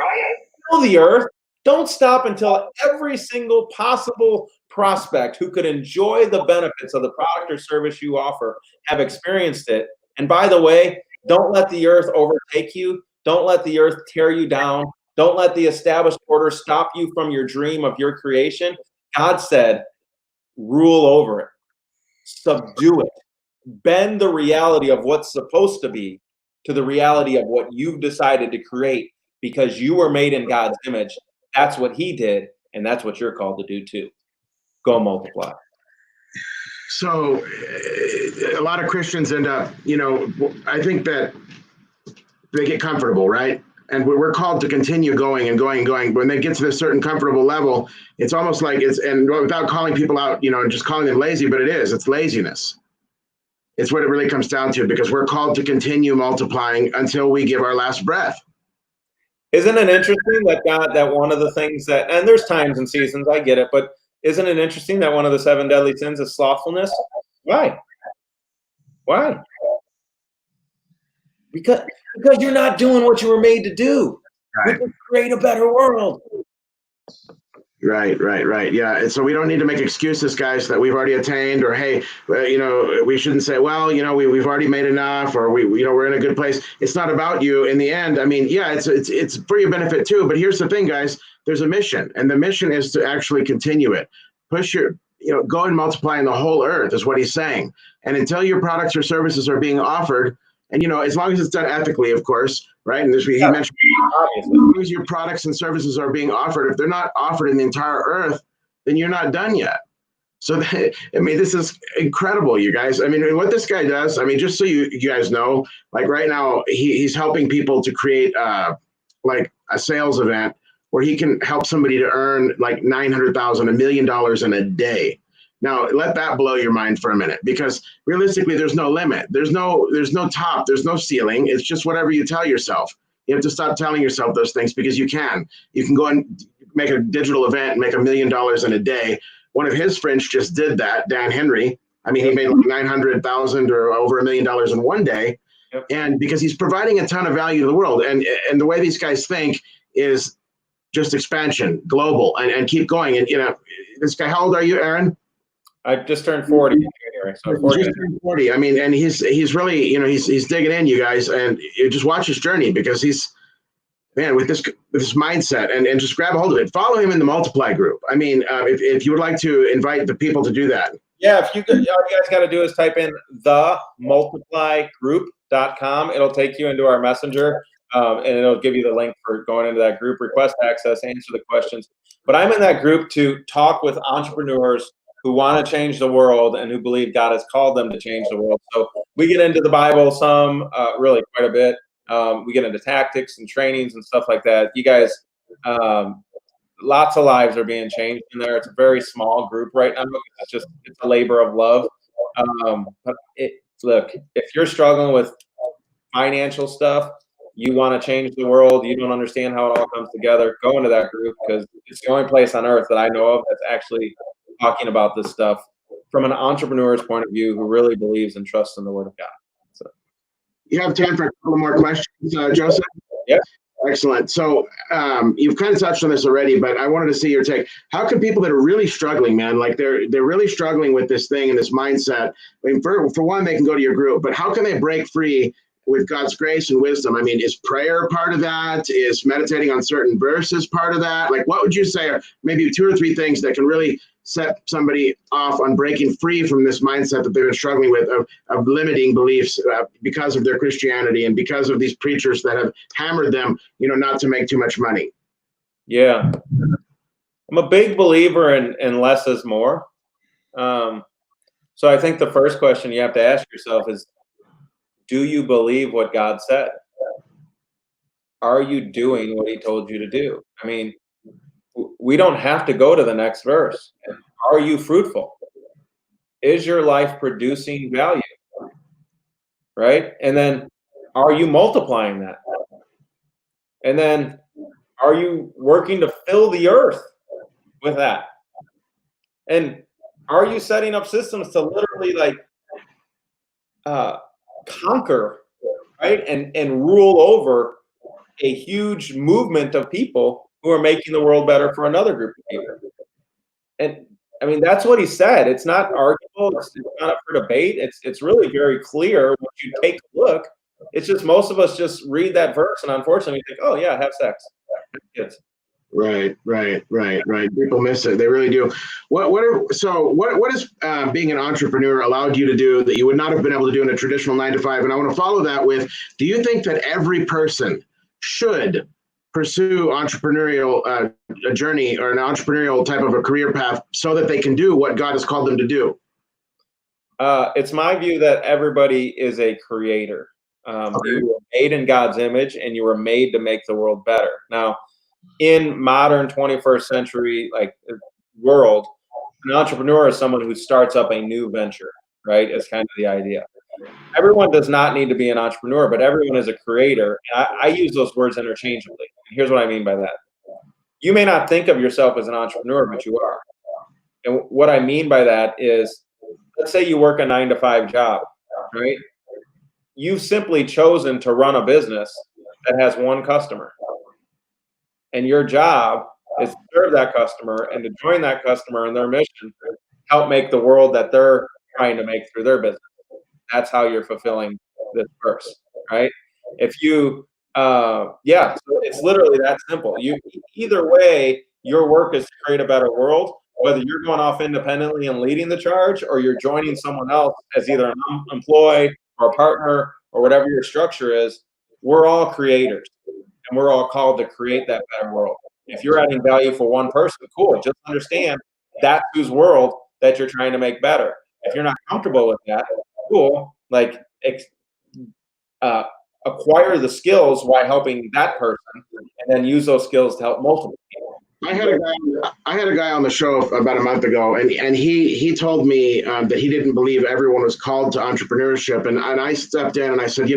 Fill the earth. Don't stop until every single possible prospect who could enjoy the benefits of the product or service you offer have experienced it. And by the way, don't let the earth overtake you. Don't let the earth tear you down. Don't let the established order stop you from your dream of your creation. God said, rule over it. Subdue it. Bend the reality of what's supposed to be to the reality of what you've decided to create, because you were made in God's image. That's what he did, and that's what you're called to do too. Go multiply. So a lot of Christians end up, I think that they get comfortable, right? And we're called to continue going and going and going. When they get to this certain comfortable level, it's almost like and without calling people out, just calling them lazy, but it's laziness. It's what it really comes down to, because we're called to continue multiplying until we give our last breath. Isn't it interesting that one of the things and there's times and seasons, I get it, but isn't it interesting that one of the 7 deadly sins is slothfulness? Why? Because you're not doing what you were made to do, right. Which is create a better world. Right. Yeah. And so we don't need to make excuses, guys, that we've already attained, or, hey, we shouldn't say, well, we've already made enough, or we're in a good place. It's not about you in the end. I mean, yeah, it's for your benefit too. But here's the thing, guys, there's a mission, and the mission is to actually continue it. Go and multiply in the whole earth is what he's saying. And until your products or services are being offered, and, as long as it's done ethically, of course, right? And he mentioned, as long as your products and services are being offered, if they're not offered in the entire earth, then you're not done yet. So, this is incredible, you guys. What this guy does, just so you guys know, like right now, he's helping people to create like a sales event where he can help somebody to earn like $900,000, $1 million in a day. Now, let that blow your mind for a minute, because realistically, there's no limit. There's no top. There's no ceiling. It's just whatever you tell yourself. You have to stop telling yourself those things, because you can go and make a digital event and make $1 million in a day. One of his friends just did that, Dan Henry. He made like 900,000 or over $1 million in one day. Yep. And because he's providing a ton of value to the world. And the way these guys think is just expansion, global, and keep going. And, this guy, how old are you, Aaron? I just turned 40 in January, so 40. Just turned 40. And he's really, he's digging in, you guys, and you just watch his journey, because he's, man, with this mindset, and just grab a hold of it. Follow him in the Multiply group. If you would like to invite the people to do that. Yeah, all you guys got to do is type in themultiplygroup.com. It'll take you into our messenger, and it'll give you the link for going into that group, request access, answer the questions. But I'm in that group to talk with entrepreneurs who want to change the world and who believe God has called them to change the world. So we get into the Bible some, really quite a bit. We get into tactics and trainings and stuff like that. You guys, lots of lives are being changed in there. It's a very small group right now. It's a labor of love. But look, if you're struggling with financial stuff, you want to change the world, you don't understand how it all comes together, go into that group, because it's the only place on earth that I know of that's actually talking about this stuff from an entrepreneur's point of view, who really believes and trusts in the Word of God. So, you have time for a couple more questions, Joseph? Yeah. Excellent. So you've kind of touched on this already, but I wanted to see your take. How can people that are really struggling, man, like they're really struggling with this thing and this mindset? For one, they can go to your group, but how can they break free with God's grace and wisdom? Is prayer part of that? Is meditating on certain verses part of that? Like, what would you say are maybe 2 or 3 things that can really set somebody off on breaking free from this mindset that they've been struggling with of limiting beliefs because of their Christianity and because of these preachers that have hammered them, not to make too much money? Yeah. I'm a big believer in less is more. So I think the first question you have to ask yourself is, do you believe what God said? Are you doing what he told you to do? We don't have to go to the next verse. Are you fruitful? Is your life producing value? Right? And then, are you multiplying that? And then, are you working to fill the earth with that? And are you setting up systems to literally conquer, right? And rule over a huge movement of people who are making the world better for another group of people? And that's what he said. It's not arguable. It's not up for debate. It's really very clear when you take a look. It's just most of us just read that verse, and unfortunately we think, oh yeah, have sex, have kids. Right. People miss it. They really do. What is being an entrepreneur allowed you to do that you would not have been able to do in a traditional 9-to-5? And I want to follow that with, do you think that every person should pursue entrepreneurial a journey or an entrepreneurial type of a career path so that they can do what God has called them to do? It's my view that everybody is a creator. You were made in God's image, and you were made to make the world better. Now, in modern 21st century world, an entrepreneur is someone who starts up a new venture, right? It's kind of the idea. Everyone does not need to be an entrepreneur, but everyone is a creator. And I use those words interchangeably. Here's what I mean by that. You may not think of yourself as an entrepreneur, but you are. And what I mean by that is, let's say you work a 9-to-5 job, right? You've simply chosen to run a business that has one customer. And your job is to serve that customer and to join that customer in their mission, help make the world that they're trying to make through their business. That's how you're fulfilling this verse, right? If you, so it's literally that simple. Either way, your work is to create a better world, whether you're going off independently and leading the charge, or you're joining someone else as either an employee or a partner or whatever your structure is. We're all creators, and we're all called to create that better world. If you're adding value for one person, cool. Just understand that's whose world that you're trying to make better. If you're not comfortable with that, cool. Acquire the skills while helping that person, and then use those skills to help multiple people. I had a guy on the show about a month ago, and he told me that he didn't believe everyone was called to entrepreneurship, and I stepped in and I said,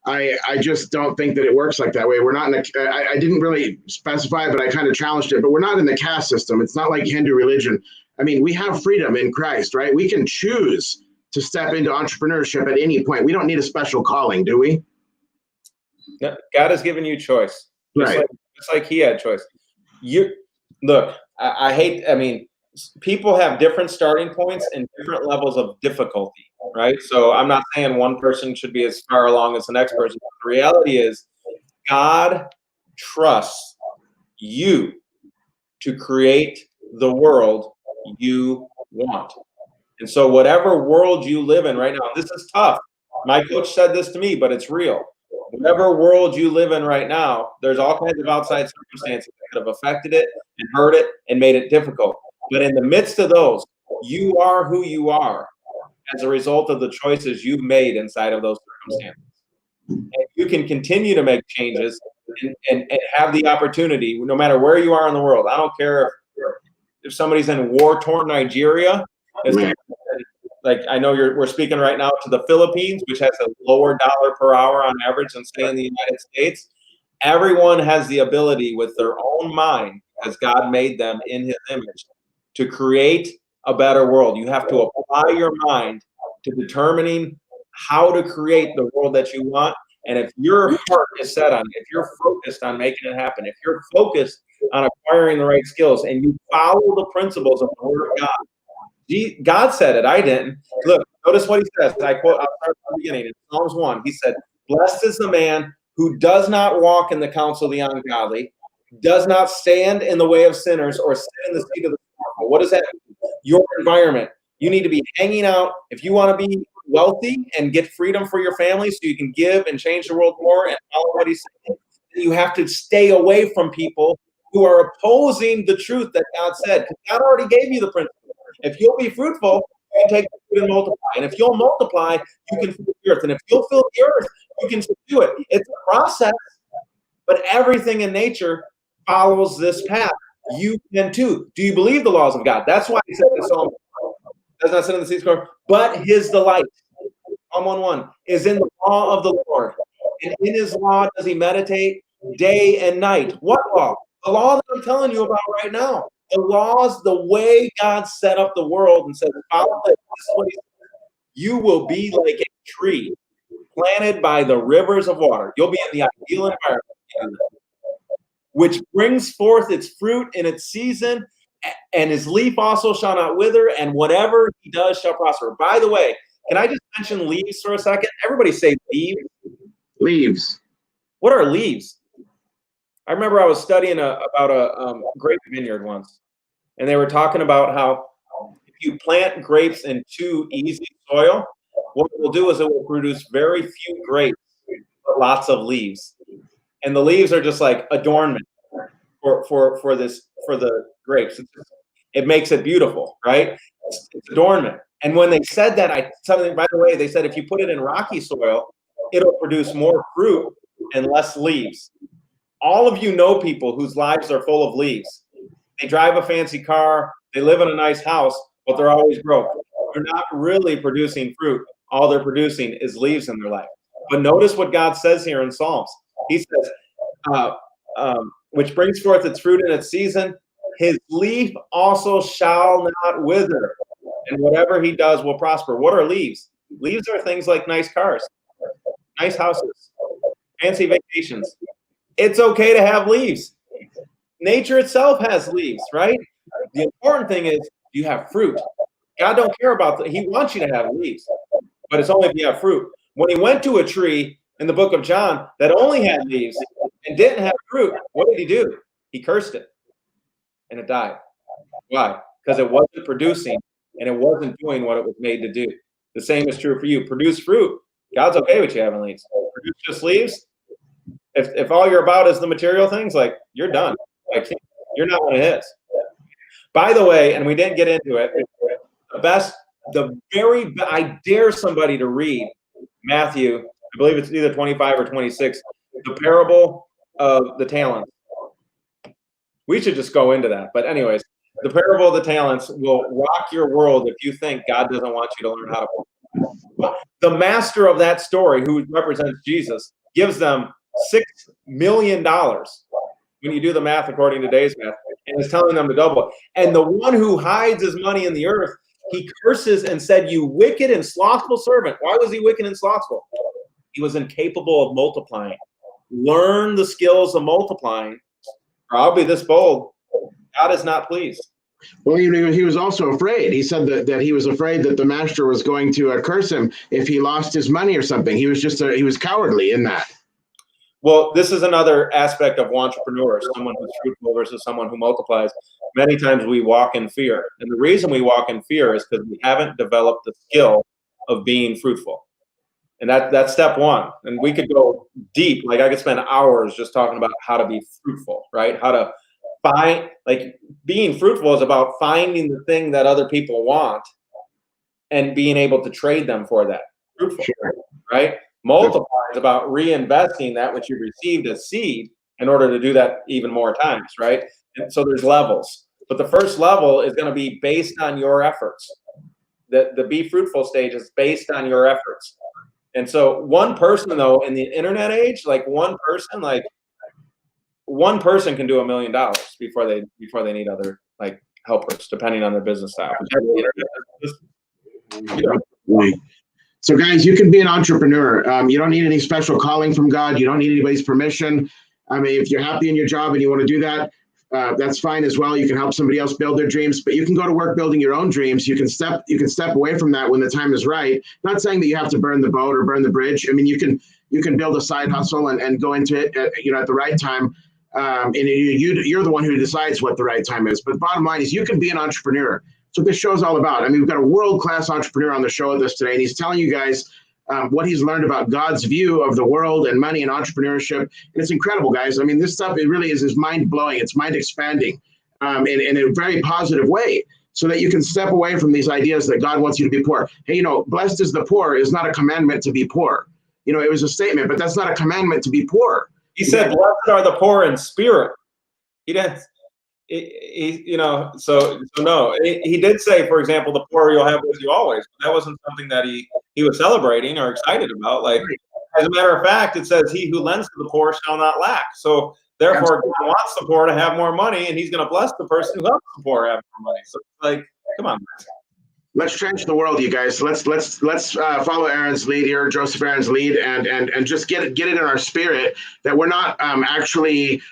I just don't think that it works like that way. We're not in I didn't really specify, but I kind of challenged it. But we're not in the caste system. It's not like Hindu religion. I mean, we have freedom in Christ, right? We can choose to step into entrepreneurship at any point. We don't need a special calling, do we? No, God has given you choice, just like He had choice. People have different starting points and different levels of difficulty, right? So I'm not saying one person should be as far along as the next person. The reality is, God trusts you to create the world you want. And so whatever world you live in right now, this is tough. My coach said this to me, but it's real. Whatever world you live in right now, there's all kinds of outside circumstances that have affected it and hurt it and made it difficult. But in the midst of those, you are who you are as a result of the choices you've made inside of those circumstances. And you can continue to make changes and have the opportunity, no matter where you are in the world. I don't care if somebody's in war-torn Nigeria. I know we're speaking right now to the Philippines, which has a lower dollar per hour on average than, say, in the United States. Everyone has the ability with their own mind, as God made them in His image, to create a better world. You have to apply your mind to determining how to create the world that you want. And if your heart is set on it, if you're focused on making it happen, if you're focused on acquiring the right skills, and you follow the principles of the Word of God, God said it, I didn't. Look, notice what He says. I quote, I'll start from the beginning. In Psalms 1, He said, "Blessed is the man who does not walk in the counsel of the ungodly, does not stand in the way of sinners, or sit in the seat of the scornful." What does that mean? Your environment. You need to be hanging out. If you want to be wealthy and get freedom for your family so you can give and change the world more and follow what He's saying, you have to stay away from people who are opposing the truth that God said. Because God already gave you the principle. If you'll be fruitful, you can take the food and multiply. And if you'll multiply, you can fill the earth. And if you'll fill the earth, you can subdue it. It's a process, but everything in nature follows this path. You can too. Do you believe the laws of God? That's why He said in Psalm, does not sit in the seat scorn, but His delight, Psalm 1:1, is in the law of the Lord. And in His law does He meditate day and night. What law? The law that I'm telling you about right now. The laws, the way God set up the world and said, follow this. This is what He said. You will be like a tree planted by the rivers of water. You'll be in the ideal environment, which brings forth its fruit in its season, and his leaf also shall not wither, and whatever he does shall prosper. By the way, can I just mention leaves for a second? Everybody say leaves. Leaves. What are leaves? I remember I was studying about a grape vineyard once, and they were talking about how if you plant grapes in too easy soil, what it will do is it will produce very few grapes, but lots of leaves. And the leaves are just like adornment for the grapes. It makes it beautiful, right? It's adornment. And when they said that, something, by the way, they said if you put it in rocky soil, it'll produce more fruit and less leaves. All of you know people whose lives are full of leaves. They drive a fancy car, they live in a nice house, but they're always broke. They're not really producing fruit. All they're producing is leaves in their life. But notice what God says here in Psalms. He says, which brings forth its fruit in its season, his leaf also shall not wither, and whatever he does will prosper. What are leaves? Leaves are things like nice cars, nice houses, fancy vacations. It's okay to have leaves. Nature itself has leaves, right? The important thing is you have fruit. God don't care about that. He wants you to have leaves, but it's only if you have fruit. When he went to a tree in the book of John that only had leaves and didn't have fruit, what did he do? He cursed it, and it died. Why? Because it wasn't producing, and it wasn't doing what it was made to do. The same is true for you. Produce fruit. God's okay with you having leaves. Produce just leaves. If all you're about is the material things, like, you're done. Like, you're not one of his. By the way, and we didn't get into it, I dare somebody to read Matthew, I believe it's either 25 or 26, the parable of the talents. We should just go into that. But anyways, the parable of the talents will rock your world if you think God doesn't want you to learn how to. The master of that story, who represents Jesus, gives them $6 million when you do the math according to today's math, and is telling them to double it. And the one who hides his money in the earth, he curses and said, "You wicked and slothful servant." Why was he wicked and slothful? He was incapable of multiplying. Learn the skills of multiplying, or I'll be this bold. God is not pleased. Well, he was also afraid. He said that he was afraid that the master was going to curse him if he lost his money or something. He was he was cowardly in that. Well, this is another aspect of entrepreneurs, someone who's fruitful versus someone who multiplies. Many times we walk in fear. And the reason we walk in fear is because we haven't developed the skill of being fruitful. And that's step one. And we could go deep. Like, I could spend hours just talking about how to be fruitful, right? How to find, like, being fruitful is about finding the thing that other people want and being able to trade them for that. Fruitful, right? Multiply is about reinvesting that which you received as seed in order to do that even more times, right? And so there's levels. But the first level is going to be based on your efforts. The be fruitful stage is based on your efforts. And so one person, though, in the internet age, like one person can do $1 million before they need other, like, helpers, depending on their business style. So, guys, you can be an entrepreneur. You don't need any special calling from God. You don't need anybody's permission. I mean, if you're happy in your job and you want to do that, that's fine as well. You can help somebody else build their dreams, but you can go to work building your own dreams. You can step away from that when the time is right. Not saying that you have to burn the boat or burn the bridge. I mean, you can build a side hustle and go into it, at the right time. And you're the one who decides what the right time is. But the bottom line is, you can be an entrepreneur. So this show's all about. I mean, we've got a world-class entrepreneur on the show with us today, and he's telling you guys what he's learned about God's view of the world and money and entrepreneurship. And it's incredible, guys. I mean, this stuff, it really is mind-blowing. It's mind-expanding in a very positive way, so that you can step away from these ideas that God wants you to be poor. Hey, blessed is the poor is not a commandment to be poor. It was a statement, but that's not a commandment to be poor. He said, "Blessed are the poor in spirit." He didn't. So no. He did say, for example, the poor you'll have with you always. But that wasn't something that he was celebrating or excited about. Like, as a matter of fact, it says, "He who lends to the poor shall not lack." So therefore, God wants the poor to have more money, and he's going to bless the person who helps the poor have more money. So, like, come on. Let's change the world, you guys. Let's follow Aaron's lead here, Joseph Aaron's lead, and just get it in our spirit that we're not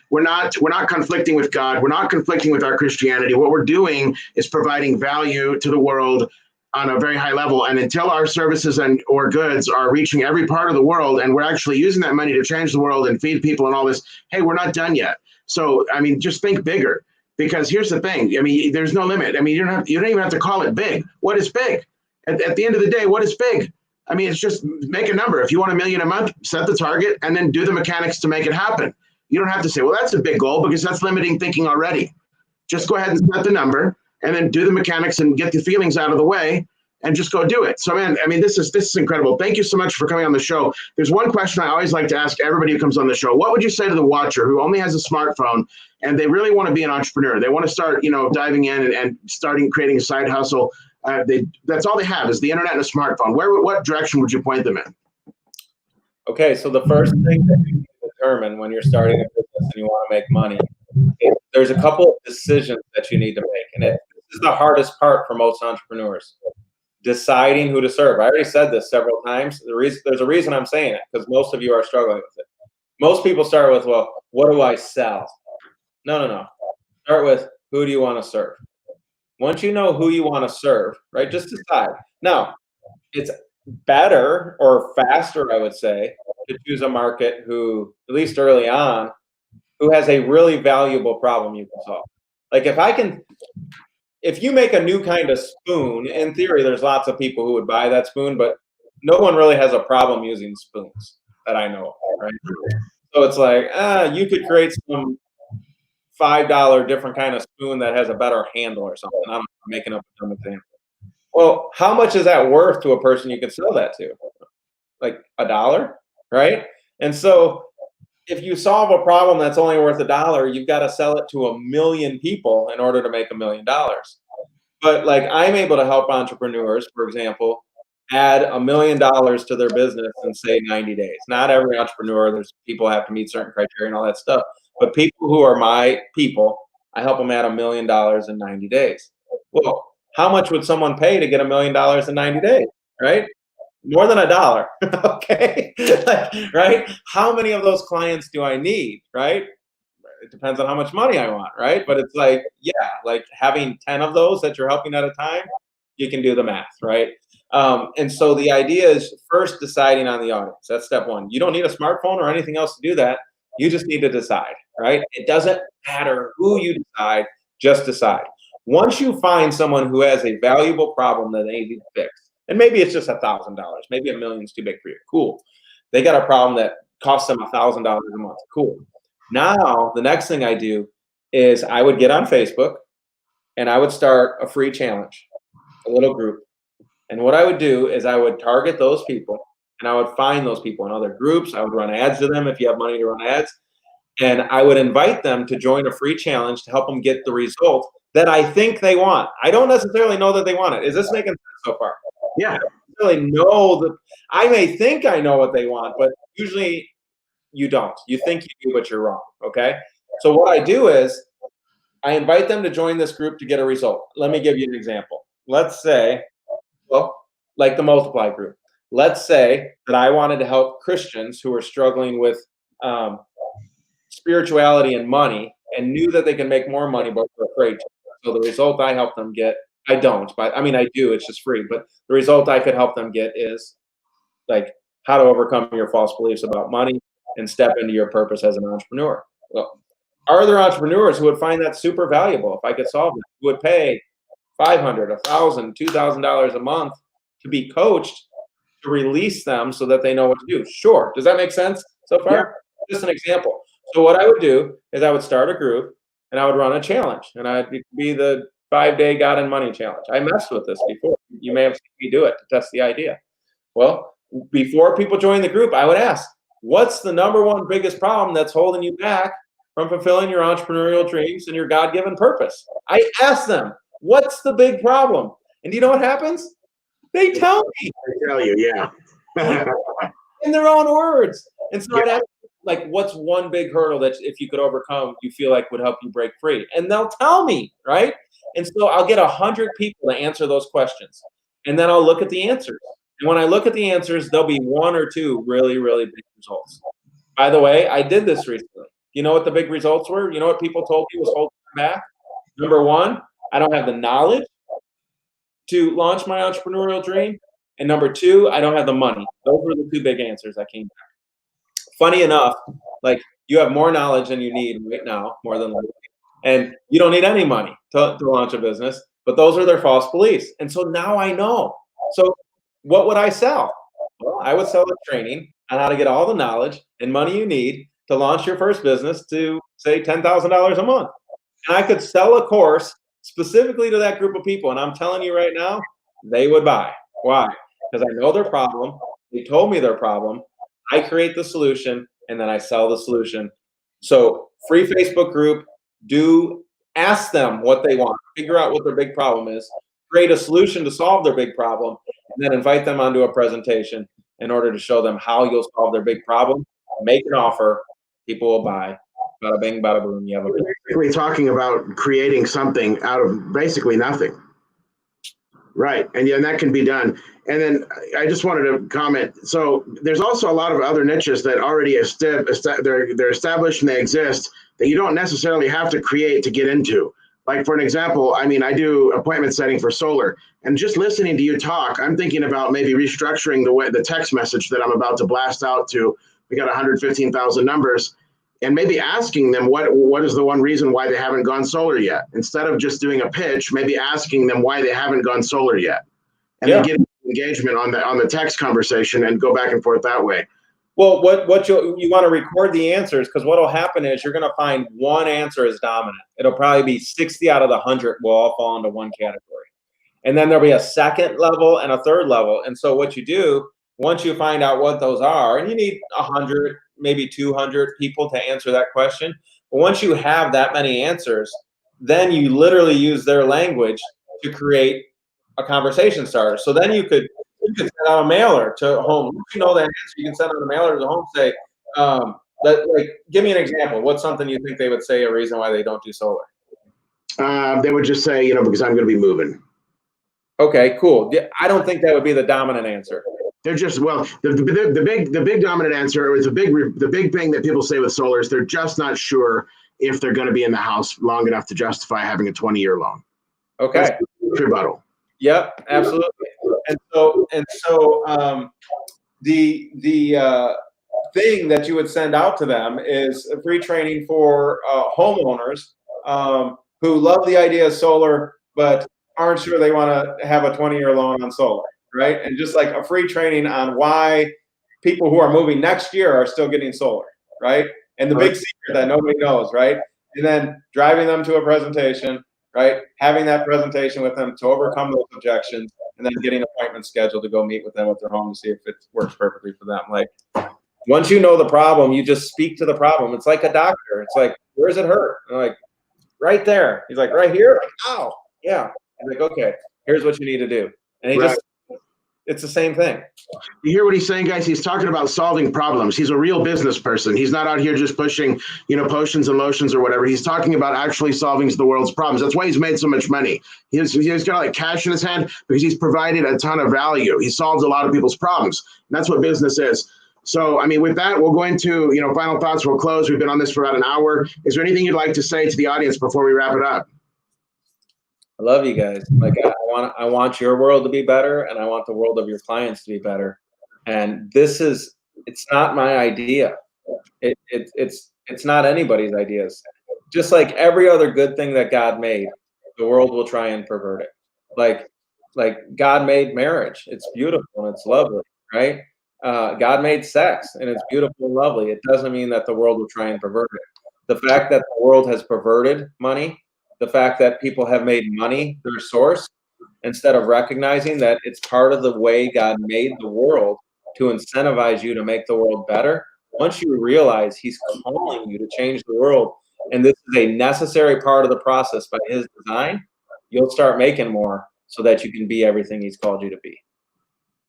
we're not conflicting with God. We're not conflicting with our Christianity. What we're doing is providing value to the world on a very high level. And until our services or goods are reaching every part of the world, and we're actually using that money to change the world and feed people and all this, hey, we're not done yet. So, I mean, just think bigger. Because here's the thing. I mean, there's no limit. I mean, you don't even have to call it big. What is big? At the end of the day, what is big? I mean, it's just make a number. If you want $1 million a month, set the target and then do the mechanics to make it happen. You don't have to say, well, that's a big goal, because that's limiting thinking already. Just go ahead and set the number and then do the mechanics and get the feelings out of the way. and just go do it. So, man, I mean, this is incredible. Thank you so much for coming on the show. There's one question I always like to ask everybody who comes on the show. What would you say to the watcher who only has a smartphone and they really want to be an entrepreneur? They want to start, diving in and starting creating a side hustle. That's all they have is the internet and a smartphone. What direction would you point them in? Okay, so the first thing that you need to determine when you're starting a business and you want to make money, there's a couple of decisions that you need to make. And this is the hardest part for most entrepreneurs, deciding who to serve. I already said this several times. There's a reason I'm saying it, because most of you are struggling with it. Most people start with, well, what do I sell? No. Start with, who do you want to serve? Once you know who you want to serve, right, just decide. Now, it's better or faster, I would say, to choose a market who, at least early on, who has a really valuable problem you can solve. Like if you make a new kind of spoon, in theory, there's lots of people who would buy that spoon, but no one really has a problem using spoons that I know of, right? So it's like, you could create some $5 different kind of spoon that has a better handle or something. I'm making up a dumb example. Well, how much is that worth to a person you could sell that to? Like $1, right? And so if you solve a problem that's only worth $1, you've got to sell it to 1 million people in order to make $1 million. But like, I'm able to help entrepreneurs, for example, add $1 million to their business in, say, 90 days. Not every entrepreneur, there's people have to meet certain criteria and all that stuff. But people who are my people, I help them add $1 million in 90 days. Well, how much would someone pay to get $1 million in 90 days, right? More than $1, okay? Right? How many of those clients do I need, right? It depends on how much money I want, right? But it's like, yeah, like having 10 of those that you're helping at a time, you can do the math, right? And so the idea is first deciding on the audience. That's step one. You don't need a smartphone or anything else to do that. You just need to decide, right? It doesn't matter who you decide, just decide. Once you find someone who has a valuable problem that they need to fix, and maybe it's just $1,000, maybe $1 million's too big for you. Cool. They got a problem that costs them $1,000 a month. Cool. Now, the next thing I do is I would get on Facebook and I would start a free challenge, a little group. And what I would do is I would target those people and I would find those people in other groups. I would run ads to them if you have money to run ads. And I would invite them to join a free challenge to help them get the result that I think they want. I don't necessarily know that they want it. Is this making sense so far? Yeah. I don't really know that. I may think I know what they want, but usually you don't. You think you do, but you're wrong, okay? So what I do is I invite them to join this group to get a result. Let me give you an example. Let's say, well, like the Multiply group. Let's say that I wanted to help Christians who are struggling with spirituality and money and knew that they can make more money, but were afraid to. So the result I help them get, I don't, but I mean, I do, it's just free. But the result I could help them get is like how to overcome your false beliefs about money and step into your purpose as an entrepreneur. Well, are there entrepreneurs who would find that super valuable if I could solve it? Who would pay $500, $1,000, $2,000 a month to be coached to release them so that they know what to do? Sure. Does that make sense so far? Yeah. Just an example. So what I would do is I would start a group and I would run a challenge, and I'd be the 5-day God and Money challenge. I messed with this before. You may have seen me do it to test the idea. Well, before people join the group, I would ask, what's the number one biggest problem that's holding you back from fulfilling your entrepreneurial dreams and your God-given purpose? I ask them, what's the big problem? And do you know what happens? They tell me. I tell you, yeah. In their own words. And so I'd ask, like, what's one big hurdle that if you could overcome, you feel like would help you break free? And they'll tell me, right? And so I'll get 100 people to answer those questions. And then I'll look at the answers. And when I look at the answers, there'll be 1 or 2 really, really big results. By the way, I did this recently. You know what the big results were? You know what people told me was holding them back? Number 1, I don't have the knowledge to launch my entrepreneurial dream. And number 2, I don't have the money. Those were the 2 big answers that came back. Funny enough, like, you have more knowledge than you need right now, more than likely. And you don't need any money to launch a business, but those are their false beliefs. And so now I know. So what would I sell? Well, I would sell a training on how to get all the knowledge and money you need to launch your first business to, say, $10,000 a month. And I could sell a course specifically to that group of people. And I'm telling you right now, they would buy. Why? Because I know their problem. They told me their problem. I create the solution, and then I sell the solution. So free Facebook group, ask them what they want, figure out what their big problem is, create a solution to solve their big problem, and then invite them onto a presentation in order to show them how you'll solve their big problem, make an offer, people will buy. Bada bing, bada boom. You have a basically talking about creating something out of basically nothing. Right. And yeah, that can be done. And then I just wanted to comment. So there's also a lot of other niches that already they're established and they exist that you don't necessarily have to create to get into. Like, for an example, I mean, I do appointment setting for solar, and just listening to you talk, I'm thinking about maybe restructuring the text message that I'm about to blast out to. We got 115,000 numbers, and maybe asking them what is the one reason why they haven't gone solar yet. Instead of just doing a pitch, maybe asking them why they haven't gone solar yet, and then getting engagement on the text conversation and go back and forth that way. Well, what you want to record the answers, because what will happen is you're going to find one answer is dominant. It'll probably be 60 out of the 100 will all fall into one category. And then there'll be a second level and a third level. And so what you do, once you find out what those are, and you need 100, maybe 200 people to answer that question. But once you have that many answers, then you literally use their language to create a conversation starter. So then you could send out a mailer to home. Once you know that answer, you can send out a mailer to the home, say, give me an example. What's something you think they would say a reason why they don't do solar? They would just say, because I'm going to be moving. Okay, cool. I don't think that would be the dominant answer. They're just, well, the big dominant answer, or the big thing that people say with solar is they're just not sure if they're going to be in the house long enough to justify having a 20-year loan. Okay. That's rebuttal. Yep, absolutely. And so the thing that you would send out to them is a free training for homeowners who love the idea of solar but aren't sure they want to have a 20-year loan on solar, right? And just like a free training on why people who are moving next year are still getting solar, right? And the big secret that nobody knows, right? And then driving them to a presentation, right? Having that presentation with them to overcome those objections, and then getting appointments scheduled to go meet with them at their home to see if it works perfectly for them. Like, once you know the problem, you just speak to the problem. It's like a doctor. It's like, where does it hurt? And I'm like, right there. He's like, right here? Like, ow. Yeah. I'm like, okay, here's what you need to do. And he it's the same thing. You hear what he's saying, guys? He's talking about solving problems. He's a real business person. He's not out here just pushing, potions and lotions or whatever. He's talking about actually solving the world's problems. That's why he's made so much money. He's got like cash in his hand because he's provided a ton of value. He solves a lot of people's problems. And that's what business is. So, I mean, with that, we'll go into, final thoughts. We'll close. We've been on this for about an hour. Is there anything you'd like to say to the audience before we wrap it up? I love you guys. Like, I want your world to be better, and I want the world of your clients to be better. And it's not my idea. It's not anybody's ideas. Just like every other good thing that God made, the world will try and pervert it. Like God made marriage. It's beautiful and it's lovely, right? God made sex and it's beautiful and lovely. It doesn't mean that the world will try and pervert it. The fact that the world has perverted money, the fact that people have made money their source, instead of recognizing that it's part of the way God made the world to incentivize you to make the world better. Once you realize he's calling you to change the world, and this is a necessary part of the process by his design, you'll start making more so that you can be everything he's called you to be.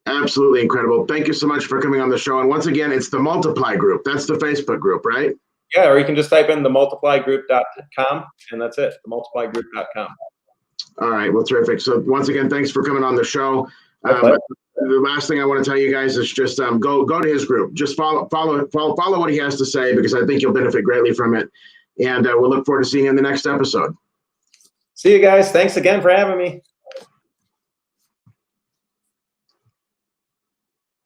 Absolutely incredible. Thank you so much for coming on the show. And once again, it's the Multiply Group. That's the Facebook group, right? Yeah, or you can just type in themultiplygroup.com, and that's it, themultiplygroup.com. All right, well, terrific. So once again, thanks for coming on the show. The last thing I want to tell you guys is just go to his group. Just follow what he has to say, because I think you'll benefit greatly from it. And we'll look forward to seeing you in the next episode. See you guys. Thanks again for having me.